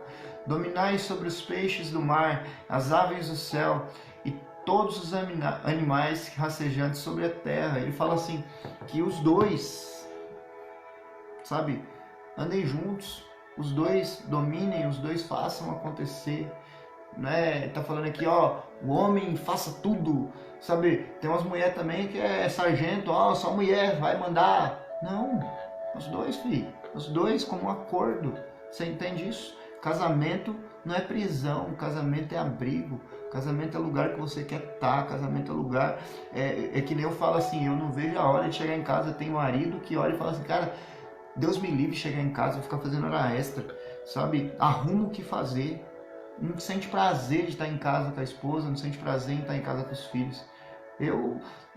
A: dominai sobre os peixes do mar, as aves do céu e todos os animais rastejantes sobre a terra. Ele fala assim, que os dois, sabe, andem juntos, os dois dominem, os dois façam acontecer, né? Tá falando aqui, ó, o homem faça tudo, sabe? Tem umas mulheres também que é sargento, ó, só mulher vai mandar. Não, os dois, filho, os dois como um acordo. Você entende isso? Casamento não é prisão, casamento é abrigo, casamento é lugar que você quer estar, casamento é lugar, é que nem eu falo assim, eu não vejo a hora de chegar em casa, tem marido que olha e fala assim, cara, Deus me livre de chegar em casa e ficar fazendo hora extra, sabe, arruma o que fazer, não sente prazer de estar em casa com a esposa, não sente prazer em estar em casa com os filhos.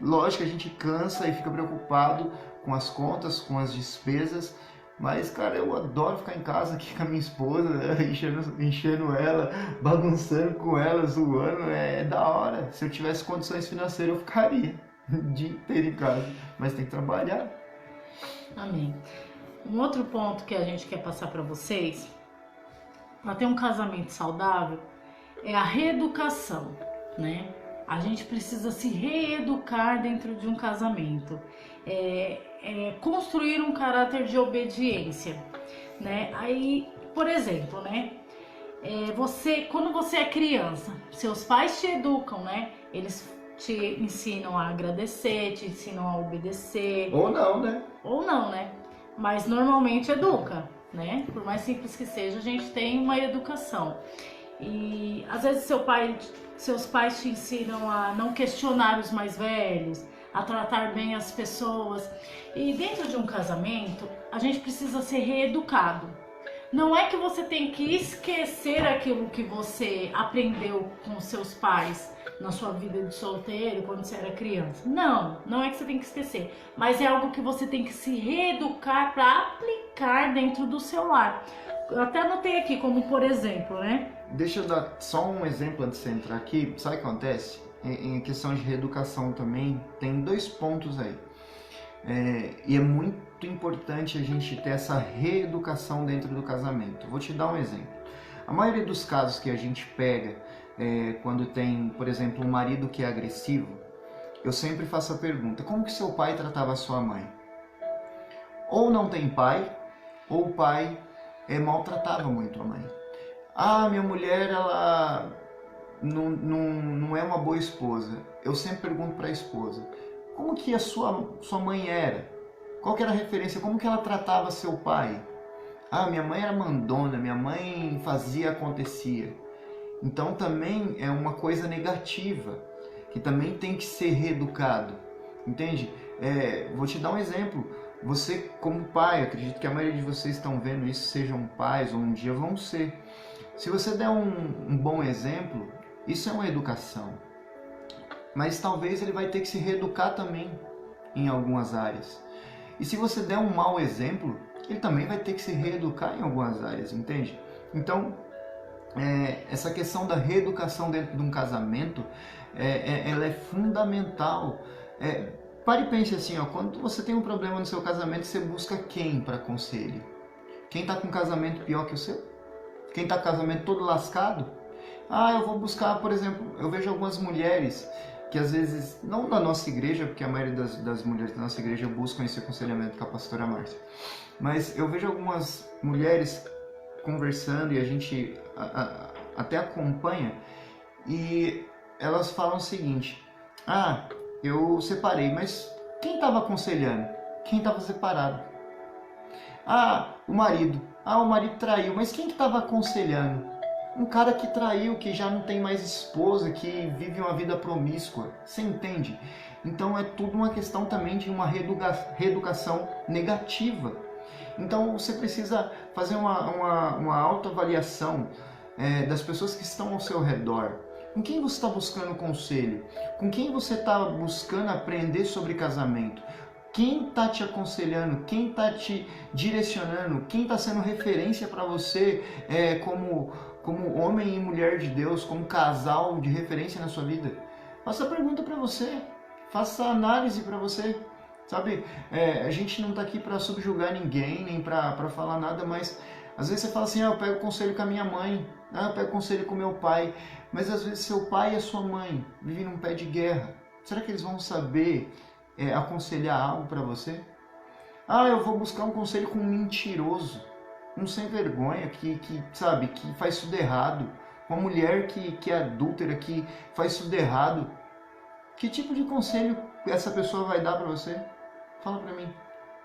A: Lógico que a gente cansa e fica preocupado com as contas, com as despesas, mas, cara, eu adoro ficar em casa aqui com a minha esposa, né? enchendo ela, bagunçando com ela, zoando, é da hora. Se eu tivesse condições financeiras, eu ficaria o dia inteiro em casa, mas tem que trabalhar.
B: Amém. Um outro ponto que a gente quer passar para vocês, para ter um casamento saudável, é a reeducação, né? A gente precisa se reeducar dentro de um casamento. Construir um caráter de obediência, né? Aí, por exemplo, né? Quando você é criança, seus pais te educam, né? Eles te ensinam a agradecer, te ensinam a obedecer.
A: Ou não, né?
B: Ou não, né? Mas normalmente educa, né? Por mais simples que seja, a gente tem uma educação. E às vezes seus pais te ensinam a não questionar os mais velhos, a tratar bem as pessoas. E dentro de um casamento, a gente precisa ser reeducado. Não é que você tem que esquecer aquilo que você aprendeu com seus pais na sua vida de solteiro, quando você era criança. Não é que você tem que esquecer. Mas é algo que você tem que se reeducar para aplicar dentro do seu lar. Eu até anotei aqui como, por exemplo, né?
A: Deixa eu dar só um exemplo antes de você entrar aqui. Sabe o que acontece? Em questão de reeducação também, tem 2 pontos aí. E é muito importante a gente ter essa reeducação dentro do casamento. Vou te dar um exemplo. A maioria dos casos que a gente pega, quando tem, por exemplo, um marido que é agressivo, eu sempre faço a pergunta, como que seu pai tratava a sua mãe? Ou não tem pai, ou o pai maltratava muito a mãe. Ah, minha mulher, ela não é uma boa esposa. Eu sempre pergunto para a esposa, como que a sua mãe era? Qual que era a referência? Como que ela tratava seu pai? Ah, minha mãe era mandona, minha mãe fazia, acontecia. Então também é uma coisa negativa, que também tem que ser reeducado, entende? Vou te dar um exemplo. Você como pai, acredito que a maioria de vocês estão vendo isso, sejam pais ou um dia vão ser. Se você der um bom exemplo, isso é uma educação. Mas talvez ele vai ter que se reeducar também em algumas áreas. E se você der um mau exemplo, ele também vai ter que se reeducar em algumas áreas, entende? Então, essa questão da reeducação dentro de um casamento, ela é fundamental. Pare e pense assim, ó, quando você tem um problema no seu casamento, você busca quem para conselho? Quem está com um casamento pior que o seu? Quem está com o casamento todo lascado? Eu vou buscar, por exemplo, eu vejo algumas mulheres que às vezes, não da nossa igreja, porque a maioria das mulheres da nossa igreja buscam esse aconselhamento com a pastora Márcia, mas eu vejo algumas mulheres conversando e a gente até acompanha, e elas falam o seguinte: eu separei, mas quem estava aconselhando? Quem estava separado? O marido. O marido traiu, mas quem que estava aconselhando? Um cara que traiu, que já não tem mais esposa, que vive uma vida promíscua. Você entende? Então é tudo uma questão também de uma reeducação negativa. Então você precisa fazer uma autoavaliação das pessoas que estão ao seu redor. Com quem você está buscando conselho? Com quem você está buscando aprender sobre casamento? Quem está te aconselhando? Quem está te direcionando? Quem está sendo referência para você como homem e mulher de Deus, como casal de referência na sua vida? Faça a pergunta para você. Faça a análise para você. Sabe, a gente não está aqui para subjugar ninguém, nem para falar nada, mas às vezes você fala assim: eu pego conselho com a minha mãe, eu pego conselho com meu pai, mas às vezes seu pai e a sua mãe vivem num pé de guerra. Será que eles vão saber aconselhar algo para você? Eu vou buscar um conselho com um mentiroso, um sem vergonha, que faz tudo errado, uma mulher que é adúltera, que faz tudo errado. Que tipo de conselho essa pessoa vai dar para você? Fala para mim.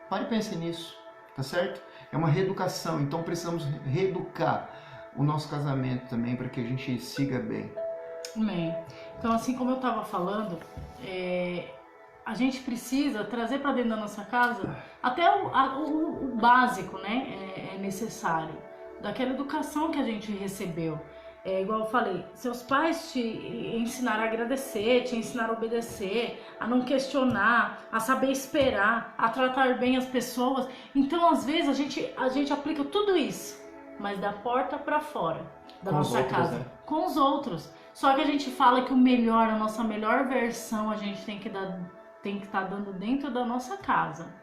A: Pare e pense nisso, tá certo? É uma reeducação, então precisamos reeducar o nosso casamento também para que a gente siga bem.
B: Amém. Então, assim como eu estava falando, a gente precisa trazer para dentro da nossa casa até o básico, né? É necessário, daquela educação que a gente recebeu. Igual eu falei, seus pais te ensinaram a agradecer, te ensinaram a obedecer, a não questionar, a saber esperar, a tratar bem as pessoas. Então, às vezes, a gente aplica tudo isso, mas da porta para fora da nossa casa, né? Com os outros. Só que a gente fala que o melhor, a nossa melhor versão, a gente tem que estar dando dentro da nossa casa.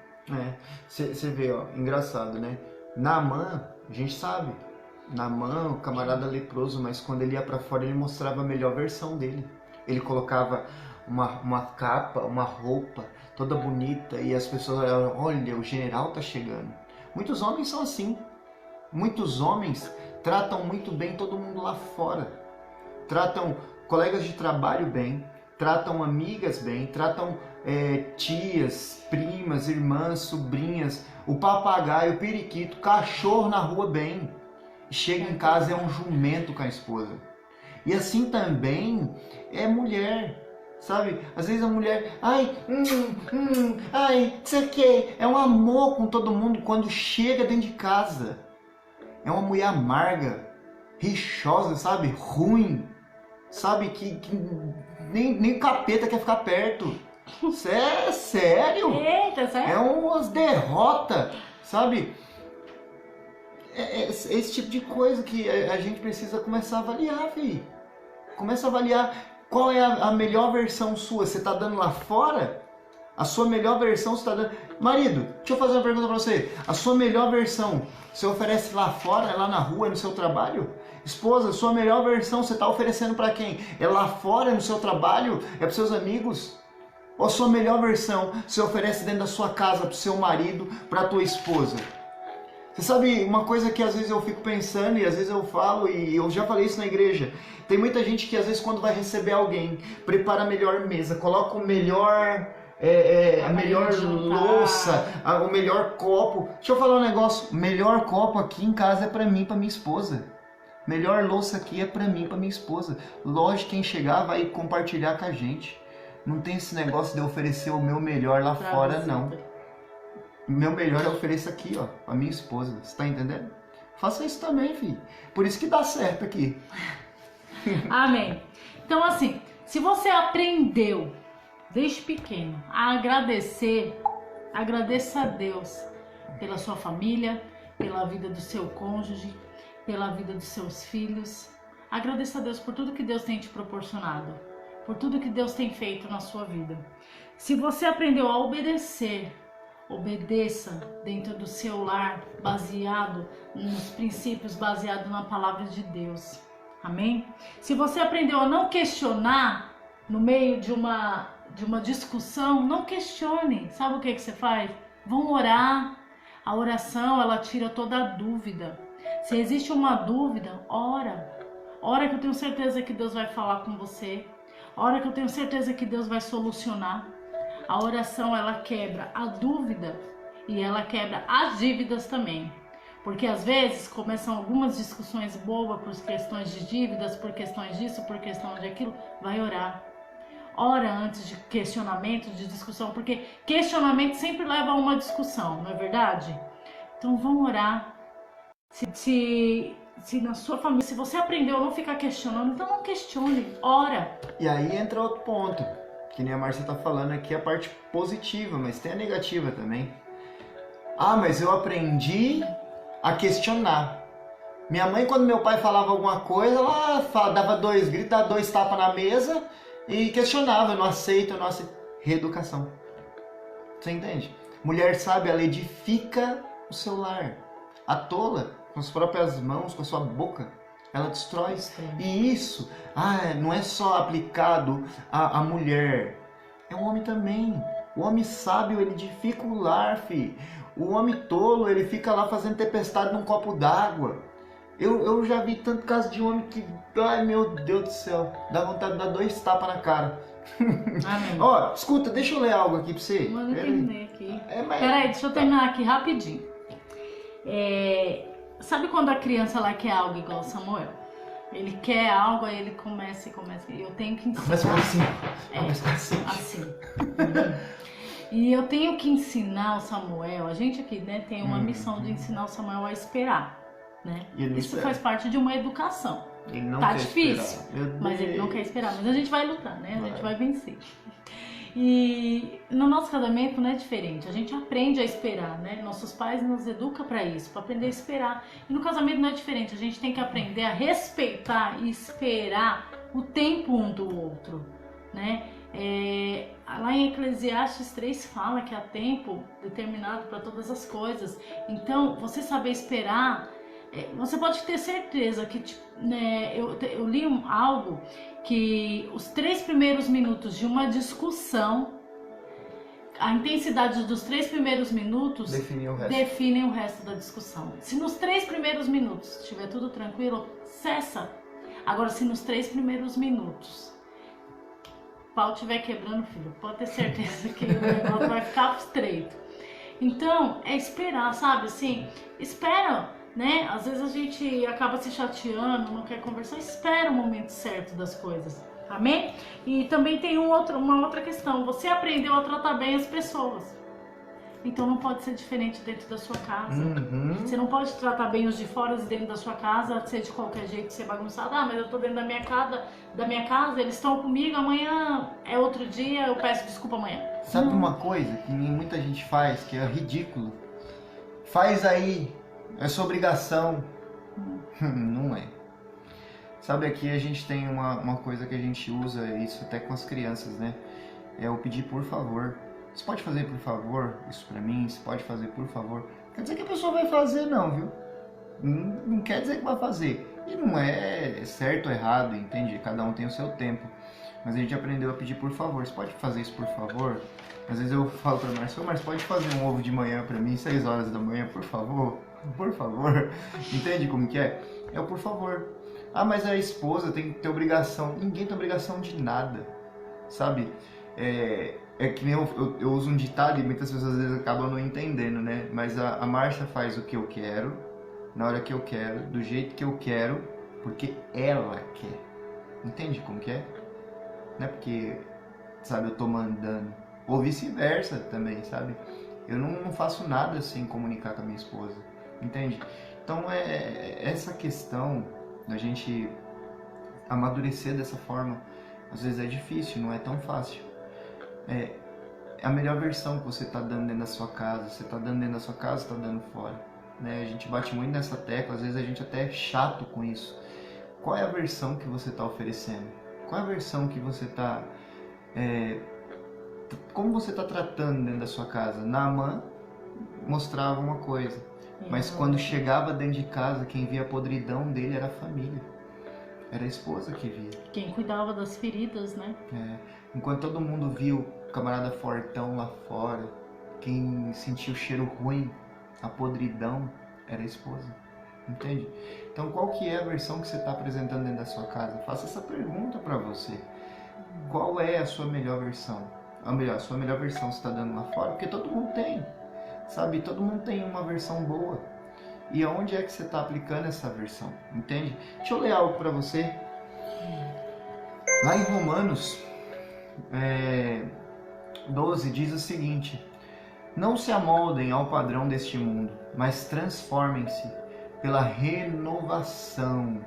A: Você vê, ó, engraçado, né? Naamã, a gente sabe. Naamã, o camarada leproso, mas quando ele ia para fora, ele mostrava a melhor versão dele. Ele colocava uma capa, uma roupa toda bonita, e as pessoas olhavam: olha, o general tá chegando. Muitos homens são assim. Muitos homens tratam muito bem todo mundo lá fora. Tratam colegas de trabalho bem, tratam amigas bem, tratam tias, primas, irmãs, sobrinhas, o papagaio, o periquito, cachorro na rua bem. Chega em casa, é um jumento com a esposa. E assim também é mulher, sabe? Às vezes a mulher, você quer? É um amor com todo mundo quando chega dentro de casa. É uma mulher amarga, rixosa, sabe? Ruim, sabe? Que nem capeta quer ficar perto. Sério?
B: Eita, sério?
A: É umas derrotas, sabe? Esse tipo de coisa que a gente precisa começar a avaliar, filho. Começa a avaliar qual é a melhor versão sua. Você está dando lá fora? A sua melhor versão você está dando... Marido, deixa eu fazer uma pergunta para você. A sua melhor versão você oferece lá fora, lá na rua, no seu trabalho? Esposa, a sua melhor versão você está oferecendo para quem? É lá fora, no seu trabalho? É para os seus amigos? Ou a sua melhor versão você oferece dentro da sua casa, para o seu marido, para a tua esposa? Você sabe uma coisa que às vezes eu fico pensando e às vezes eu falo, e eu já falei isso na igreja. Tem muita gente que às vezes quando vai receber alguém, prepara a melhor mesa, coloca o melhor, a melhor louça, o melhor copo. Deixa eu falar um negócio, o melhor copo aqui em casa é pra mim, pra minha esposa. Melhor louça aqui é pra mim, pra minha esposa. Lógico, quem chegar vai compartilhar com a gente. Não tem esse negócio de oferecer o meu melhor lá fora, não. O meu melhor eu ofereço aqui, ó, a minha esposa. Você tá entendendo? Faça isso também, filho. Por isso que dá certo aqui.
B: Amém. Então, assim, se você aprendeu desde pequeno a agradecer, agradeça a Deus. pela sua família, pela vida do seu cônjuge, pela vida dos seus filhos. Agradeça a Deus por tudo que Deus tem te proporcionado, por tudo que Deus tem feito na sua vida. Se você aprendeu a obedecer, obedeça dentro do seu lar, baseado nos princípios, baseado na palavra de Deus. Amém? Se você aprendeu a não questionar no meio de uma discussão, não questione. Sabe o que você faz? Vão orar. A oração, ela tira toda a dúvida. Se existe uma dúvida, ora. Ora que eu tenho certeza que Deus vai falar com você. Ora que eu tenho certeza que Deus vai solucionar. A oração, ela quebra a dúvida e ela quebra as dívidas também. Porque às vezes começam algumas discussões boas por questões de dívidas, por questões disso, por questão de aquilo. Vai orar. Ora antes de questionamento, de discussão, porque questionamento sempre leva a uma discussão, não é verdade? Então vão orar. Se na sua família, se você aprendeu a não ficar questionando, então não questione, ora.
A: E aí entra outro ponto, que nem a Márcia tá falando aqui, a parte positiva, mas tem a negativa também. Ah, mas eu aprendi a questionar. Minha mãe, quando meu pai falava alguma coisa, ela dava 2 gritos, dava 2 tapas na mesa e questionava, eu não aceito. Reeducação. Você entende? Mulher sábia, ela edifica o seu lar. A tola, com as próprias mãos, com a sua boca, ela destrói. E isso não é só aplicado à mulher, é o homem também. O homem sábio, ele edifica o lar, filho. O homem tolo, ele fica lá fazendo tempestade num copo d'água. Eu já vi tanto caso de homem que, ai meu Deus do céu, dá vontade de dar 2 tapas na cara. Ó, escuta, deixa eu ler algo aqui pra você.
B: Manda eu terminar aqui. Peraí, deixa eu terminar aqui rapidinho. Sabe quando a criança ela quer algo igual o Samuel? Ele quer algo, aí ele começa. E eu tenho que ensinar.
A: Começa
B: assim. E eu tenho que ensinar o Samuel. A gente aqui, né, tem uma missão de ensinar o Samuel a esperar, né? Isso faz parte de uma educação.
A: Ele não
B: tá
A: quer
B: difícil,
A: esperar.
B: mas ele não quer esperar. Mas a gente vai lutar, né? A gente vai vencer. E no nosso casamento não é diferente. A gente aprende a esperar, né? Nossos pais nos educam para isso, para aprender a esperar. E no casamento não é diferente. A gente tem que aprender a respeitar e esperar o tempo um do outro, né? Lá em Eclesiastes 3 fala que há tempo determinado para todas as coisas. Então, você saber esperar, você pode ter certeza que, né, eu li algo que os 3 primeiros minutos de uma discussão, a intensidade dos 3 primeiros minutos definem o resto da discussão. Se nos 3 primeiros minutos estiver tudo tranquilo, cessa. Agora, se nos 3 primeiros minutos o pau estiver quebrando, filho, pode ter certeza que o negócio vai ficar estreito. Então, é esperar, sabe? Assim, espera, né? Às vezes a gente acaba se chateando, não quer conversar, espera o momento certo das coisas, amém? E também tem uma outra questão, você aprendeu a tratar bem as pessoas. Então não pode ser diferente dentro da sua casa. Você não pode tratar bem os de fora dentro da sua casa, ser de qualquer jeito, ser bagunçado. Mas eu tô dentro da minha casa, eles estão comigo, amanhã é outro dia, eu peço desculpa amanhã.
A: Sabe uma coisa que muita gente faz, que é ridículo? Faz aí, é sua obrigação. Não é. Sabe, aqui a gente tem uma coisa que a gente usa, isso até com as crianças, né? É o pedir por favor. Você pode fazer por favor isso pra mim? Você pode fazer por favor? Quer dizer que a pessoa vai fazer não, viu? Não quer dizer que vai fazer. E não é certo ou errado, entende? Cada um tem o seu tempo. Mas a gente aprendeu a pedir por favor. Você pode fazer isso por favor? Às vezes eu falo pra Márcia, Márcia, pode fazer um ovo de manhã pra mim, 6 horas da manhã, por favor? Por favor. Entende como que é? É o por favor. Ah, mas a esposa tem que ter obrigação. Ninguém tem obrigação de nada, sabe? É que nem eu uso um ditado e muitas pessoas às vezes acabam não entendendo, né? Mas a Márcia faz o que eu quero, na hora que eu quero, do jeito que eu quero, porque ela quer. Entende como que é? Não é porque, sabe, eu tô mandando. Ou vice-versa também, sabe? Eu não faço nada sem comunicar com a minha esposa. Entende? Então essa questão da gente amadurecer dessa forma, às vezes é difícil, não é tão fácil. a melhor versão que você está dando dentro da sua casa. Você está dando dentro da sua casa, está dando fora, né? A gente bate muito nessa tecla, às vezes a gente até é chato com isso. Qual é a versão que você está oferecendo? Qual é a versão que você está... como você está tratando dentro da sua casa? Naamã mostrava uma coisa, mas quando chegava dentro de casa, quem via a podridão dele era a família. Era a esposa que via.
B: Quem cuidava das feridas, né?
A: Enquanto todo mundo via o camarada fortão lá fora, quem sentia o cheiro ruim, a podridão, era a esposa. Entende? Então qual que é a versão que você está apresentando dentro da sua casa? Faça essa pergunta para você. Qual é a sua melhor versão? A sua melhor versão você está dando lá fora? Porque todo mundo tem, sabe? Todo mundo tem uma versão boa. E aonde é que você está aplicando essa versão? Entende? Deixa eu ler algo para você. Lá em Romanos 12 diz o seguinte: não se amoldem ao padrão deste mundo, mas transformem-se pela renovação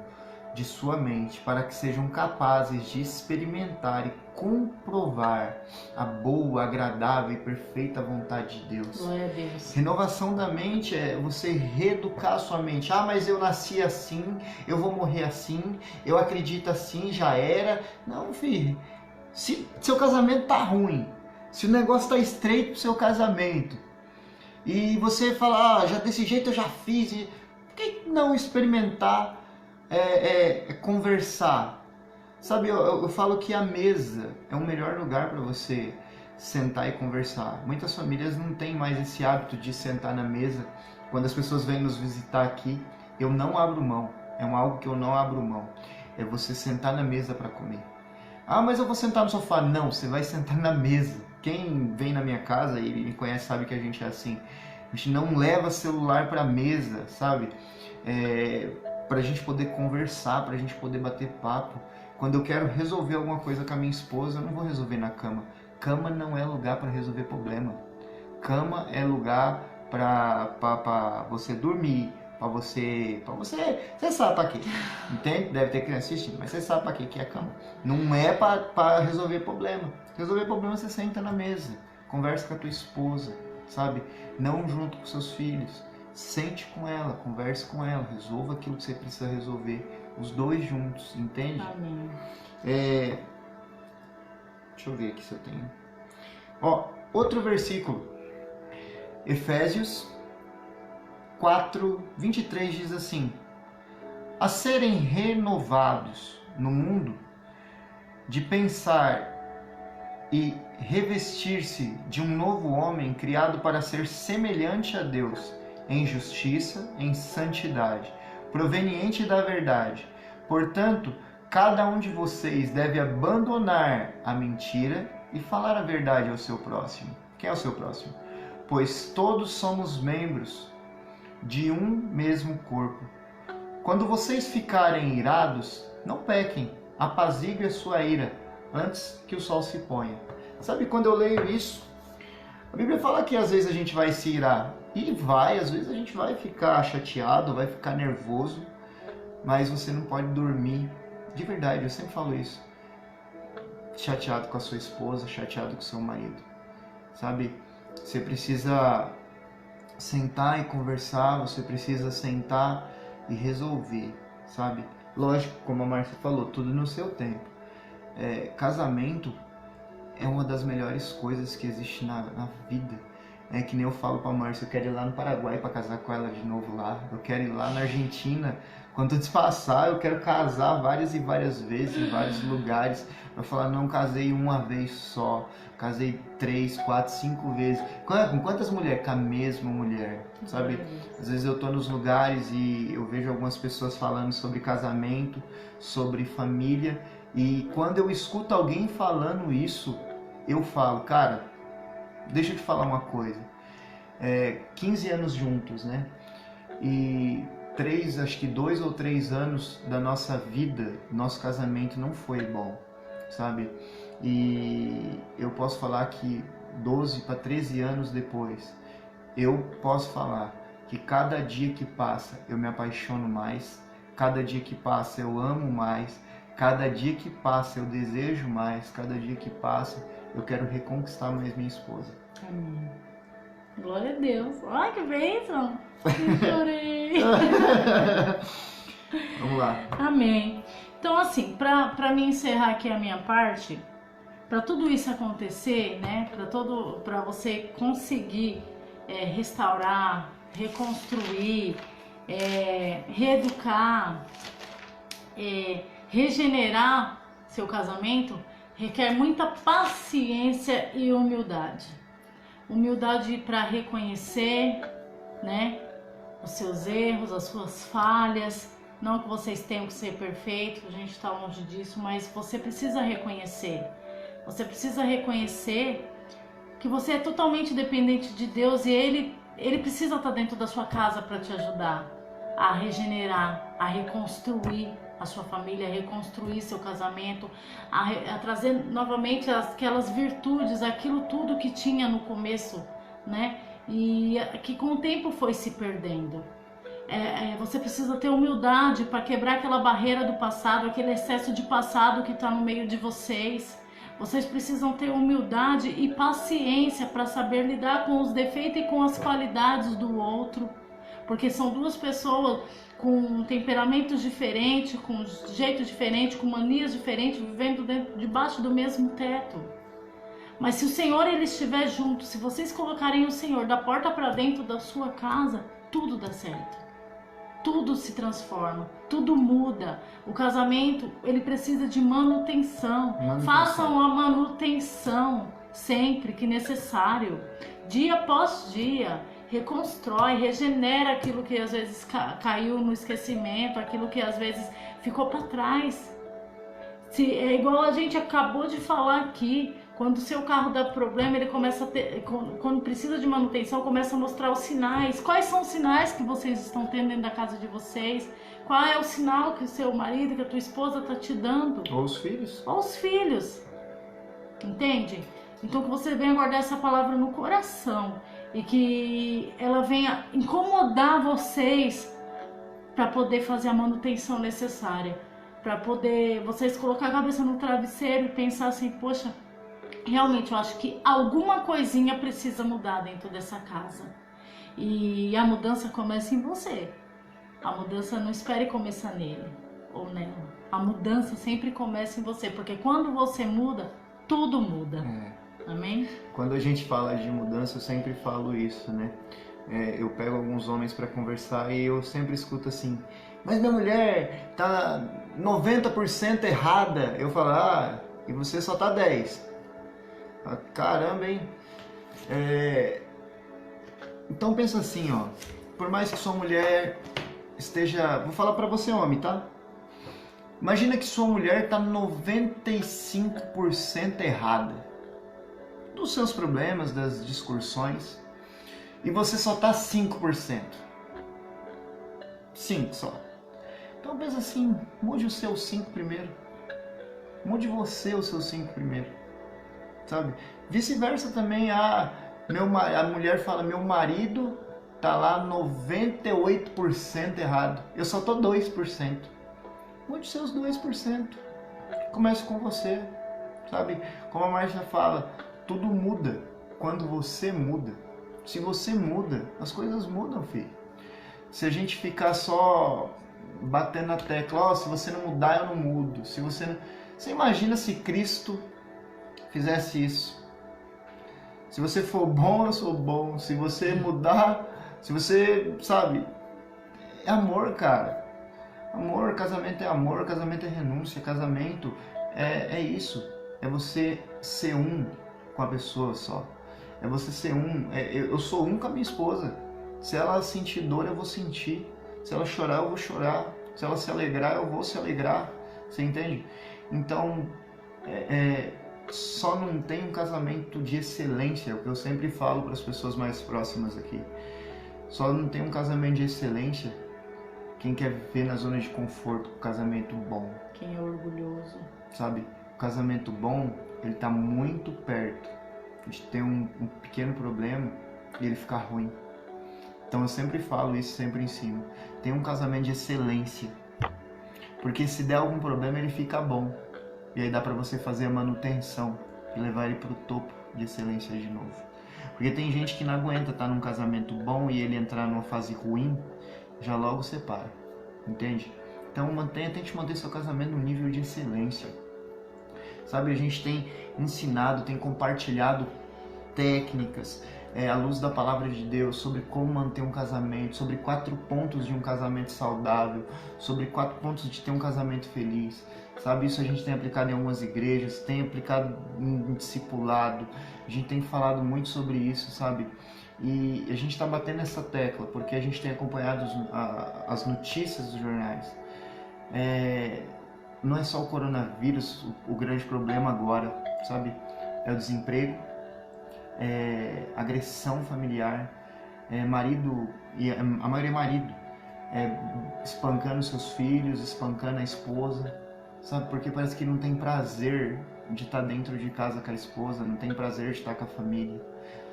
A: de sua mente, para que sejam capazes de experimentar e comprovar a boa, agradável e perfeita vontade de Deus.
B: Glória a Deus.
A: Renovação da mente é você reeducar a sua mente. Ah, mas eu nasci assim, eu vou morrer assim, eu acredito assim, já era. Não, filho. Se seu casamento tá ruim, se o negócio tá estreito pro seu casamento, e você fala, já desse jeito eu já fiz, por que não experimentar conversar? Sabe, eu falo que a mesa é o melhor lugar para você sentar e conversar. Muitas famílias não têm mais esse hábito de sentar na mesa. Quando as pessoas vêm nos visitar aqui, eu não abro mão. É algo que eu não abro mão. É você sentar na mesa para comer. Ah, mas eu vou sentar no sofá. Não, você vai sentar na mesa. Quem vem na minha casa e me conhece sabe que a gente é assim. A gente não leva celular para a mesa, sabe? Para a gente poder conversar, para a gente poder bater papo. Quando eu quero resolver alguma coisa com a minha esposa, eu não vou resolver na cama. Cama não é lugar para resolver problema. Cama é lugar para você dormir, para você sabe para quê? Entende? Deve ter criança assistindo, mas você sabe para quê que é a cama. Não é para resolver problema. Resolver problema você senta na mesa, conversa com a tua esposa, sabe? Não junto com seus filhos. Sente com ela, converse com ela, resolva aquilo que você precisa resolver, os dois juntos, entende?
B: Amém.
A: Deixa eu ver aqui se eu tenho. Outro versículo, Efésios 4:23 diz assim: a serem renovados no mundo de pensar e revestir-se de um novo homem criado para ser semelhante a Deus em justiça, em santidade, proveniente da verdade. Portanto, cada um de vocês deve abandonar a mentira e falar a verdade ao seu próximo. Quem é o seu próximo? Pois todos somos membros de um mesmo corpo. Quando vocês ficarem irados, não pequem, apazigue a sua ira antes que o sol se ponha. Sabe, quando eu leio isso, a Bíblia fala que às vezes a gente vai se irar. E às vezes a gente vai ficar chateado, vai ficar nervoso, mas você não pode dormir. De verdade, eu sempre falo isso. Chateado com a sua esposa, chateado com o seu marido. Sabe, você precisa sentar e conversar, você precisa sentar e resolver, sabe? Lógico, como a Márcia falou, tudo no seu tempo. Casamento é uma das melhores coisas que existe na vida. É que nem eu falo pra Márcia, eu quero ir lá no Paraguai para casar com ela de novo lá. Eu quero ir lá na Argentina. Quando tudo passar, eu quero casar várias e várias vezes em vários lugares. Pra falar, não casei uma vez só. Casei 3, 4, 5 vezes. Com quantas mulheres? Com a mesma mulher, sabe? Às vezes eu tô nos lugares e eu vejo algumas pessoas falando sobre casamento, sobre família. E quando eu escuto alguém falando isso, eu falo, cara, deixa eu te falar uma coisa. 15 anos juntos, né? E acho que 2 ou 3 anos da nossa vida, nosso casamento não foi bom, sabe? E eu posso falar que 12 para 13 anos depois, eu posso falar que cada dia que passa eu me apaixono mais, cada dia que passa eu amo mais, cada dia que passa eu desejo mais, cada dia que passa eu quero reconquistar mais minha esposa.
B: Amém. Glória a Deus. Ai, que bênção. Eu chorei.
A: Vamos lá.
B: Amém. Então, assim, para me encerrar aqui a minha parte, para tudo isso acontecer, né, para você conseguir restaurar, reconstruir, reeducar, regenerar seu casamento, requer muita paciência e humildade. Humildade para reconhecer, né, os seus erros, as suas falhas. Não que vocês tenham que ser perfeitos, a gente está longe disso, mas você precisa reconhecer. Você precisa reconhecer que você é totalmente dependente de Deus e Ele precisa estar dentro da sua casa para te ajudar a regenerar, a reconstruir a sua família, a reconstruir seu casamento, a trazer novamente aquelas virtudes, aquilo tudo que tinha no começo, né? E que com o tempo foi se perdendo. Você precisa ter humildade para quebrar aquela barreira do passado, aquele excesso de passado que está no meio de vocês. Vocês precisam ter humildade e paciência para saber lidar com os defeitos e com as qualidades do outro, porque são duas pessoas com temperamentos diferentes, com jeitos diferentes, com manias diferentes, vivendo debaixo do mesmo teto. Mas se o Senhor ele estiver junto, se vocês colocarem o Senhor da porta para dentro da sua casa, tudo dá certo. Tudo se transforma, tudo muda. O casamento, ele precisa de manutenção. Façam a manutenção sempre que necessário. Dia após dia, reconstrói, regenera aquilo que às vezes caiu no esquecimento, aquilo que às vezes ficou para trás. É igual a gente acabou de falar aqui. Quando o seu carro dá problema, ele começa a ter, quando precisa de manutenção, começa a mostrar os sinais. Quais são os sinais que vocês estão tendo dentro da casa de vocês? Qual é o sinal que o seu marido, que a tua esposa está te dando?
A: Ou os filhos.
B: Ou os filhos. Entende? Então que você venha guardar essa palavra no coração e que ela venha incomodar vocês para poder fazer a manutenção necessária. Para poder vocês colocar a cabeça no travesseiro e pensar assim, poxa, realmente eu acho que alguma coisinha precisa mudar dentro dessa casa. E a mudança começa em você. A mudança não espere começar nele ou nela. A mudança sempre começa em você, porque quando você muda, tudo muda. Amém?
A: Quando a gente fala de mudança, eu sempre falo isso, né? Eu pego alguns homens para conversar e eu sempre escuto assim, mas minha mulher tá 90% errada. Eu falo, e você só tá 10%. Caramba, hein? Então pensa assim, ó. Por mais que sua mulher esteja... Vou falar pra você, homem, tá? Imagina que sua mulher tá 95% errada dos seus problemas, das discussões, e você só tá 5%. 5 só. Então pensa assim, mude o seu 5 primeiro. Mude você o seu 5 primeiro. Sabe? Vice-versa também, a mulher fala, meu marido tá lá 98% errado, eu só tô 2%. Mude seus 2%. Comece com você, sabe? Como a Márcia fala, tudo muda quando você muda. Se você muda, as coisas mudam, filho. Se a gente ficar só batendo na tecla, se você não mudar, eu não mudo. Se você não... Você imagina se Cristo fizesse isso. Se você for bom, eu sou bom. Se você mudar, se você, sabe, é amor, cara. Amor, casamento é amor, casamento é renúncia, casamento é isso. É você ser um com a pessoa só. É você ser um. Eu sou um com a minha esposa. Se ela sentir dor, eu vou sentir. Se ela chorar, eu vou chorar. Se ela se alegrar, eu vou se alegrar. Você entende? Então, só não tem um casamento de excelência, é o que eu sempre falo para as pessoas mais próximas aqui. Só não tem um casamento de excelência quem quer viver na zona de conforto, um casamento bom.
B: Quem é orgulhoso.
A: Sabe, o casamento bom, ele está muito perto de ter um pequeno problema e ele ficar ruim. Então eu sempre falo isso, sempre ensino. Tem um casamento de excelência, porque se der algum problema ele fica bom. E aí dá para você fazer a manutenção. e levar ele para o topo de excelência de novo. Porque tem gente que não aguenta estar num casamento bom e ele entrar numa fase ruim, já logo separa, entende? Então tente manter seu casamento no nível de excelência. Sabe, a gente tem ensinado, tem compartilhado técnicas à luz da palavra de Deus sobre como manter um casamento, sobre 4 pontos de um casamento saudável, sobre 4 pontos de ter um casamento feliz. Sabe, isso a gente tem aplicado em algumas igrejas, tem aplicado em discipulado, a gente tem falado muito sobre isso, sabe? E a gente está batendo essa tecla porque a gente tem acompanhado as notícias dos jornais. Não é só o coronavírus o grande problema agora, sabe? É o desemprego, agressão familiar, marido, e a maioria é marido, espancando seus filhos, espancando a esposa, sabe? Porque parece que não tem prazer de estar dentro de casa com a esposa, não tem prazer de estar com a família,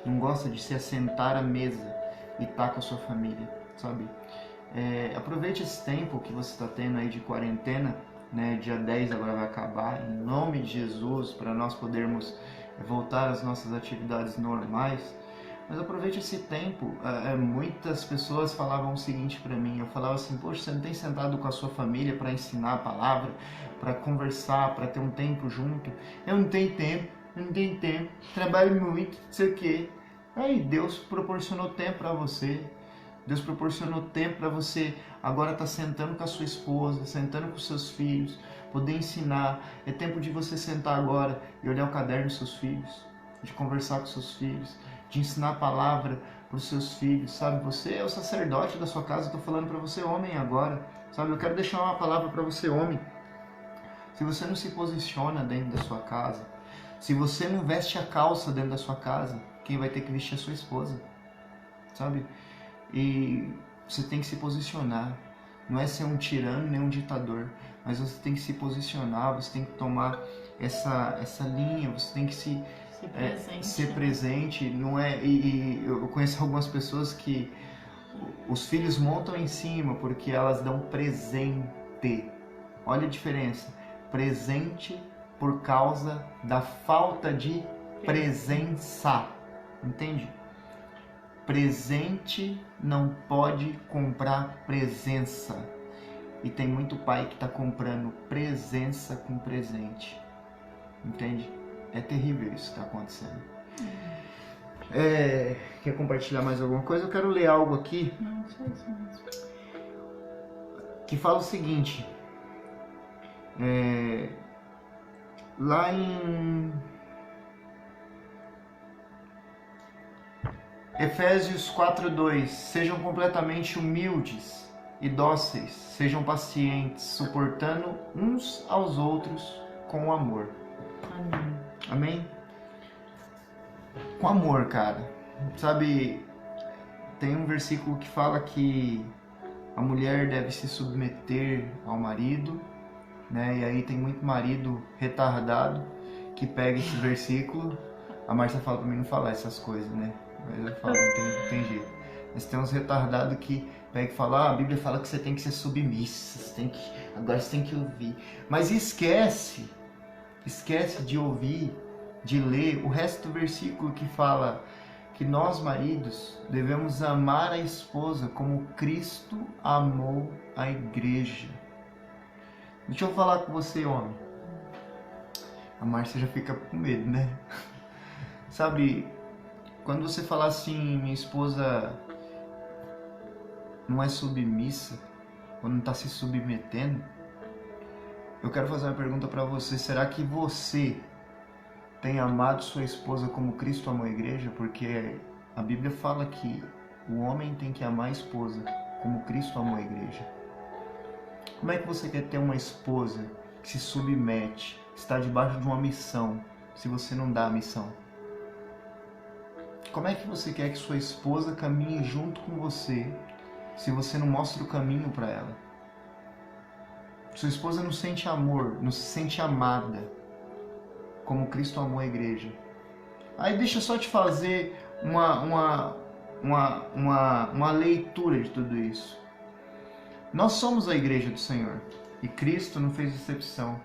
A: não gosta de se assentar à mesa e estar com a sua família, sabe? Aproveite esse tempo que você está tendo aí de quarentena, né? Dia 10 agora vai acabar, em nome de Jesus, para nós podermos voltar às nossas atividades normais. Mas aproveite esse tempo. Muitas pessoas falavam o seguinte para mim, eu falava assim: poxa, você não tem sentado com a sua família para ensinar a palavra, para conversar, para ter um tempo junto? Eu não tenho tempo, trabalho muito, não sei o quê. Aí Deus proporcionou tempo para você. Deus proporcionou tempo para você agora estar sentando com a sua esposa, sentando com os seus filhos, poder ensinar. É tempo de você sentar agora e olhar o caderno dos seus filhos, de conversar com os seus filhos, de ensinar a palavra para os seus filhos, sabe? Você é o sacerdote da sua casa, eu estou falando para você, homem, agora, sabe? Eu quero deixar uma palavra para você, homem. Se você não se posiciona dentro da sua casa, se você não veste a calça dentro da sua casa, quem vai ter que vestir é a sua esposa, sabe? E você tem que se posicionar. Não é ser um tirano nem um ditador, mas você tem que se posicionar, você tem que tomar essa linha, você tem que ser presente. Não é, e eu conheço algumas pessoas que os filhos montam em cima porque elas dão presente. Olha a diferença. Presente por causa da falta de presença. Entende? Presente não pode comprar presença. E tem muito pai que está comprando presença com presente. Entende? É terrível isso que está acontecendo. Quer compartilhar mais alguma coisa? Eu quero ler algo aqui.
B: Não, só isso mesmo.
A: Que fala o seguinte. Lá em Efésios 4:2, sejam completamente humildes e dóceis, sejam pacientes, suportando uns aos outros com amor.
B: Amém.
A: Amém? Com amor, cara. Sabe, tem um versículo que fala que a mulher deve se submeter ao marido, né? E aí tem muito marido retardado que pega esse versículo. A Márcia fala pra mim não falar essas coisas, né? Mas eu falo, não tem jeito. Mas tem uns retardados que pega e fala, a Bíblia fala que você tem que ser submissa, agora você tem que ouvir. Mas esquece de ouvir, de ler o resto do versículo que fala que nós, maridos, devemos amar a esposa como Cristo amou a igreja. Deixa eu falar com você, homem. A Márcia já fica com medo, né? Sabe, quando você fala assim, minha esposa não é submissa, ou não está se submetendo, eu quero fazer uma pergunta para você. Será que você tem amado sua esposa como Cristo amou a igreja? Porque a Bíblia fala que o homem tem que amar a esposa como Cristo amou a igreja. Como é que você quer ter uma esposa que se submete, que está debaixo de uma missão, se você não dá a missão? Como é que você quer que sua esposa caminhe junto com você, se você não mostra o caminho para ela? Sua esposa não sente amor, não se sente amada, como Cristo amou a igreja. Aí deixa eu só te fazer uma leitura de tudo isso. Nós somos a igreja do Senhor, e Cristo não fez exceção.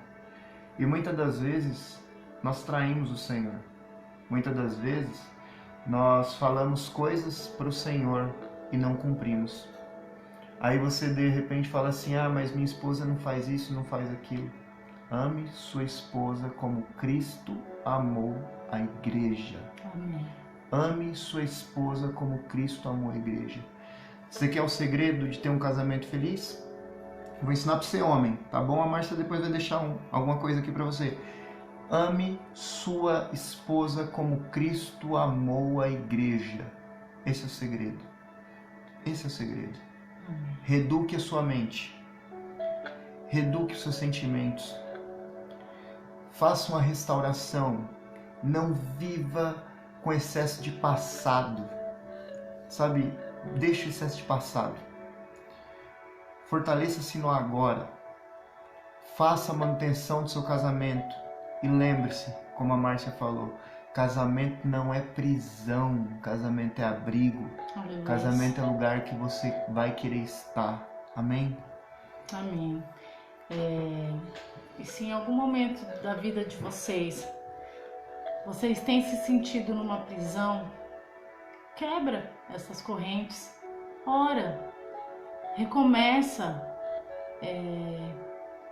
A: E muitas das vezes nós traímos o Senhor. Muitas das vezes, nós falamos coisas para o Senhor e não cumprimos. Aí você de repente fala assim, mas minha esposa não faz isso, não faz aquilo. Ame sua esposa como Cristo amou a igreja.
B: Amém.
A: Ame sua esposa como Cristo amou a igreja. Você quer o segredo de ter um casamento feliz? Vou ensinar para você, homem, tá bom? A Márcia depois vai deixar alguma coisa aqui para você. Ame sua esposa como Cristo amou a igreja. Esse é o segredo. Esse é o segredo. Reduque a sua mente. Reduque os seus sentimentos. Faça uma restauração. Não viva com excesso de passado. Sabe? Deixe o excesso de passado. Fortaleça-se no agora. Faça a manutenção do seu casamento. E lembre-se, como a Márcia falou, casamento não é prisão, casamento é abrigo. Aleluia. Casamento é lugar que você vai querer estar. Amém?
B: Amém. E se em algum momento da vida de vocês têm se sentido numa prisão, quebra essas correntes, ora, recomeça,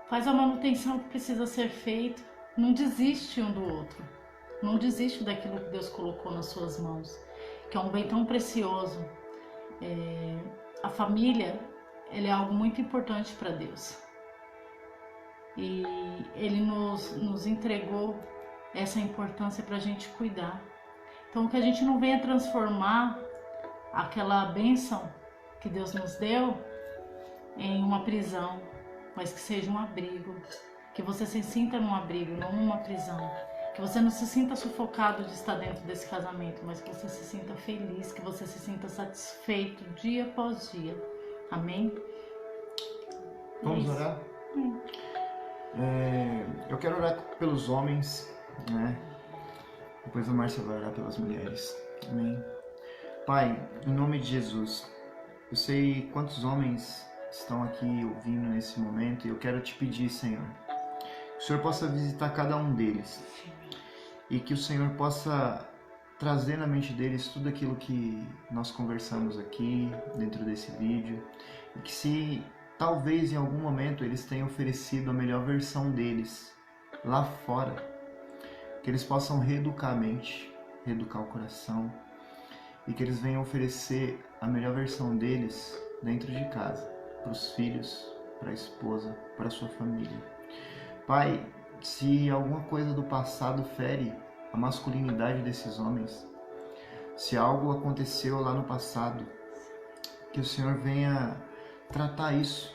B: faz a manutenção que precisa ser feita, não desiste um do outro, não desiste daquilo que Deus colocou nas suas mãos, que é um bem tão precioso. A família, ela é algo muito importante para Deus, e Ele nos entregou essa importância para a gente cuidar. Então, que a gente não venha transformar aquela bênção que Deus nos deu em uma prisão, mas que seja um abrigo, que você se sinta num abrigo, não numa prisão, que você não se sinta sufocado de estar dentro desse casamento, mas que você se sinta feliz, que você se sinta satisfeito dia após dia. Amém?
A: Vamos orar? Eu quero orar pelos homens, né? Depois a Márcia vai orar pelas mulheres. Amém? Pai, em nome de Jesus, eu sei quantos homens estão aqui ouvindo nesse momento e eu quero te pedir, Senhor, que o Senhor possa visitar cada um deles e que o Senhor possa trazer na mente deles tudo aquilo que nós conversamos aqui dentro desse vídeo, e que se talvez em algum momento eles tenham oferecido a melhor versão deles lá fora, que eles possam reeducar a mente, reeducar o coração, e que eles venham oferecer a melhor versão deles dentro de casa, para os filhos, para a esposa, para a sua família. Pai, se alguma coisa do passado fere a masculinidade desses homens, se algo aconteceu lá no passado, que o Senhor venha tratar isso.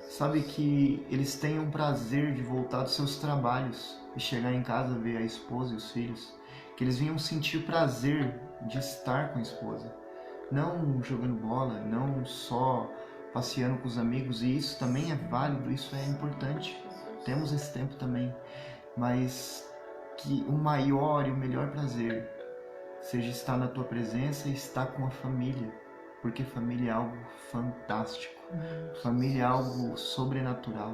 A: Sabe, que eles tenham prazer de voltar dos seus trabalhos e chegar em casa, ver a esposa e os filhos, que eles venham sentir prazer de estar com a esposa, não jogando bola, não só passeando com os amigos, e isso também é válido, isso é importante, temos esse tempo também, mas que o maior e o melhor prazer seja estar na tua presença e estar com a família, porque família é algo fantástico, família é algo sobrenatural.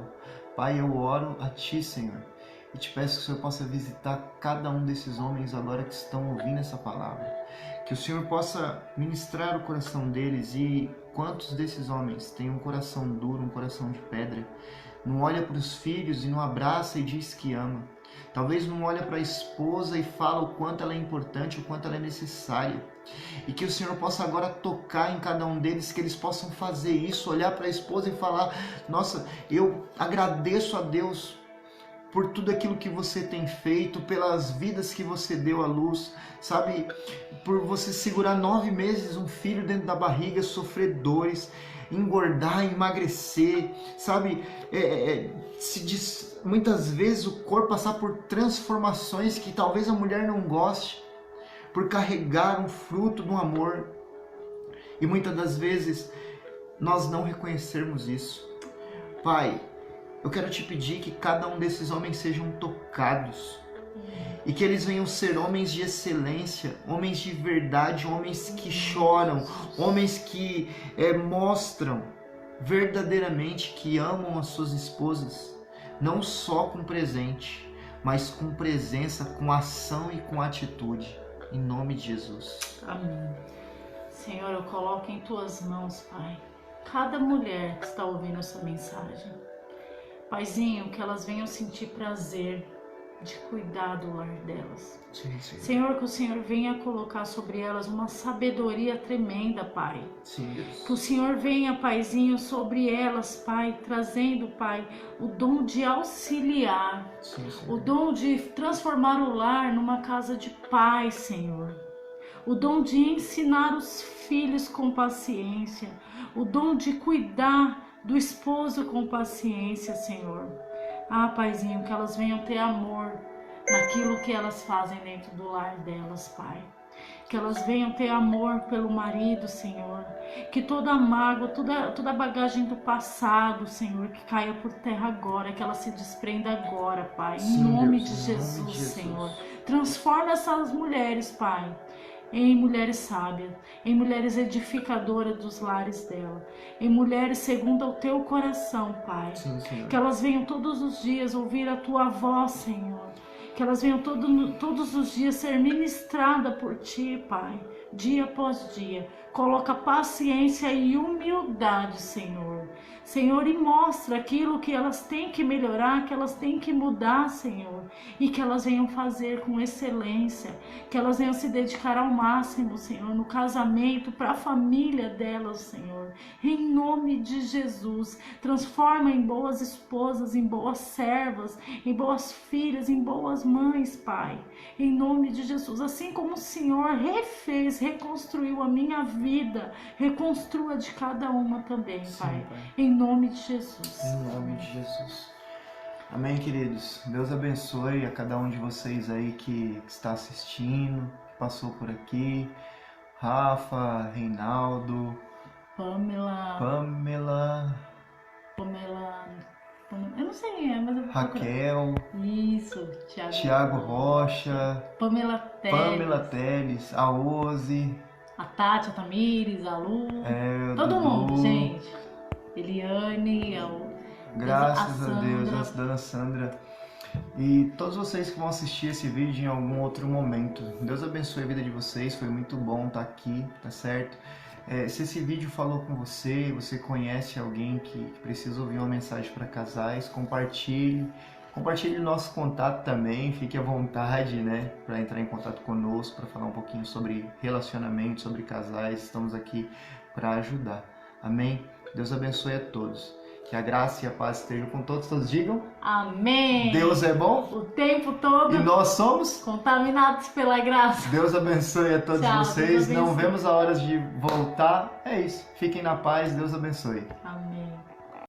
A: Pai, eu oro a Ti, Senhor, e te peço que o Senhor possa visitar cada um desses homens agora que estão ouvindo essa palavra, que o Senhor possa ministrar o coração deles. E quantos desses homens têm um coração duro, um coração de pedra, não olha para os filhos e não abraça e diz que ama, talvez não olha para a esposa e fala o quanto ela é importante, o quanto ela é necessária, e que o Senhor possa agora tocar em cada um deles, que eles possam fazer isso, olhar para a esposa e falar: nossa, eu agradeço a Deus por tudo aquilo que você tem feito, pelas vidas que você deu à luz, sabe, por você segurar 9 meses um filho dentro da barriga, sofrer dores, engordar, emagrecer, sabe, muitas vezes o corpo passar por transformações que talvez a mulher não goste, por carregar um fruto do amor, e muitas das vezes nós não reconhecermos isso. Pai, eu quero te pedir que cada um desses homens sejam tocados e que eles venham ser homens de excelência, homens de verdade, homens que choram, homens que mostram verdadeiramente que amam as suas esposas, não só com presente, mas com presença, com ação e com atitude. Em nome de Jesus.
B: Amém. Senhor, eu coloco em tuas mãos, Pai, cada mulher que está ouvindo essa mensagem. Paizinho, que elas venham sentir prazer de cuidar do lar delas.
A: Sim, sim.
B: Senhor, que o Senhor venha colocar sobre elas uma sabedoria tremenda, Pai.
A: Sim, Deus.
B: Que o Senhor venha, Paizinho, sobre elas, Pai, trazendo, Pai, o dom de auxiliar,
A: Sim, sim.
B: o dom de transformar o lar numa casa de paz, Senhor. O dom de ensinar os filhos com paciência, o dom de cuidar do esposo com paciência, Senhor. Ah, Paizinho, que elas venham ter amor naquilo que elas fazem dentro do lar delas, Pai. Que elas venham ter amor pelo marido, Senhor. Que toda mágoa, toda bagagem do passado, Senhor, que caia por terra agora, que ela se desprenda agora, Pai.
A: Sim,
B: em nome
A: Deus,
B: de
A: em nome
B: Jesus,
A: de Jesus.
B: Senhor. Transforma essas mulheres, Pai, em mulheres sábias, em mulheres edificadoras dos lares dela, em mulheres segundo ao teu coração, Pai.
A: Sim, Senhor.
B: Que elas venham todos os dias ouvir a tua voz, Senhor. Que elas venham todos os dias ser ministradas por ti, Pai, dia após dia. Coloca paciência e humildade, Senhor. Senhor, e mostra aquilo que elas têm que melhorar, que elas têm que mudar, Senhor. E que elas venham fazer com excelência. Que elas venham se dedicar ao máximo, Senhor, no casamento, para a família delas, Senhor. Em nome de Jesus, transforma em boas esposas, em boas servas, em boas filhas, em boas mães, Pai. Em nome de Jesus, assim como o Senhor refez, reconstruiu a minha vida, reconstrua de cada uma também,
A: Sim,
B: Pai.
A: Pai.
B: Em nome de Jesus.
A: Em nome de Jesus. Amém, queridos. Deus abençoe a cada um de vocês aí que está assistindo, que passou por aqui. Rafa, Reinaldo, Pamela,
B: eu não sei, mas eu vou procurar.
A: Raquel,
B: Isso,
A: Tiago Rocha,
B: Pamela
A: Teles, a Oze,
B: a Tati, a Tamires, a Lu,
A: o
B: todo
A: Dudu.
B: mundo, gente. Eliane,
A: Graças a Deus,
B: Sandra.
A: a dona Sandra. E todos vocês que vão assistir esse vídeo em algum outro momento. Deus abençoe a vida de vocês, foi muito bom estar aqui, tá certo? Se esse vídeo falou com você, você conhece alguém que precisa ouvir uma mensagem para casais, compartilhe. Compartilhe o nosso contato também, fique à vontade, né, para entrar em contato conosco, para falar um pouquinho sobre relacionamento, sobre casais. Estamos aqui para ajudar. Amém? Deus abençoe a todos. Que a graça e a paz estejam com todos. Todos digam.
B: Amém.
A: Deus é bom.
B: O tempo todo.
A: E nós somos
B: Contaminados pela graça.
A: Deus abençoe a todos
B: Tchau,
A: vocês.
B: Deus
A: Não
B: abençoe.
A: vemos a hora de voltar. É isso. Fiquem na paz. Deus abençoe.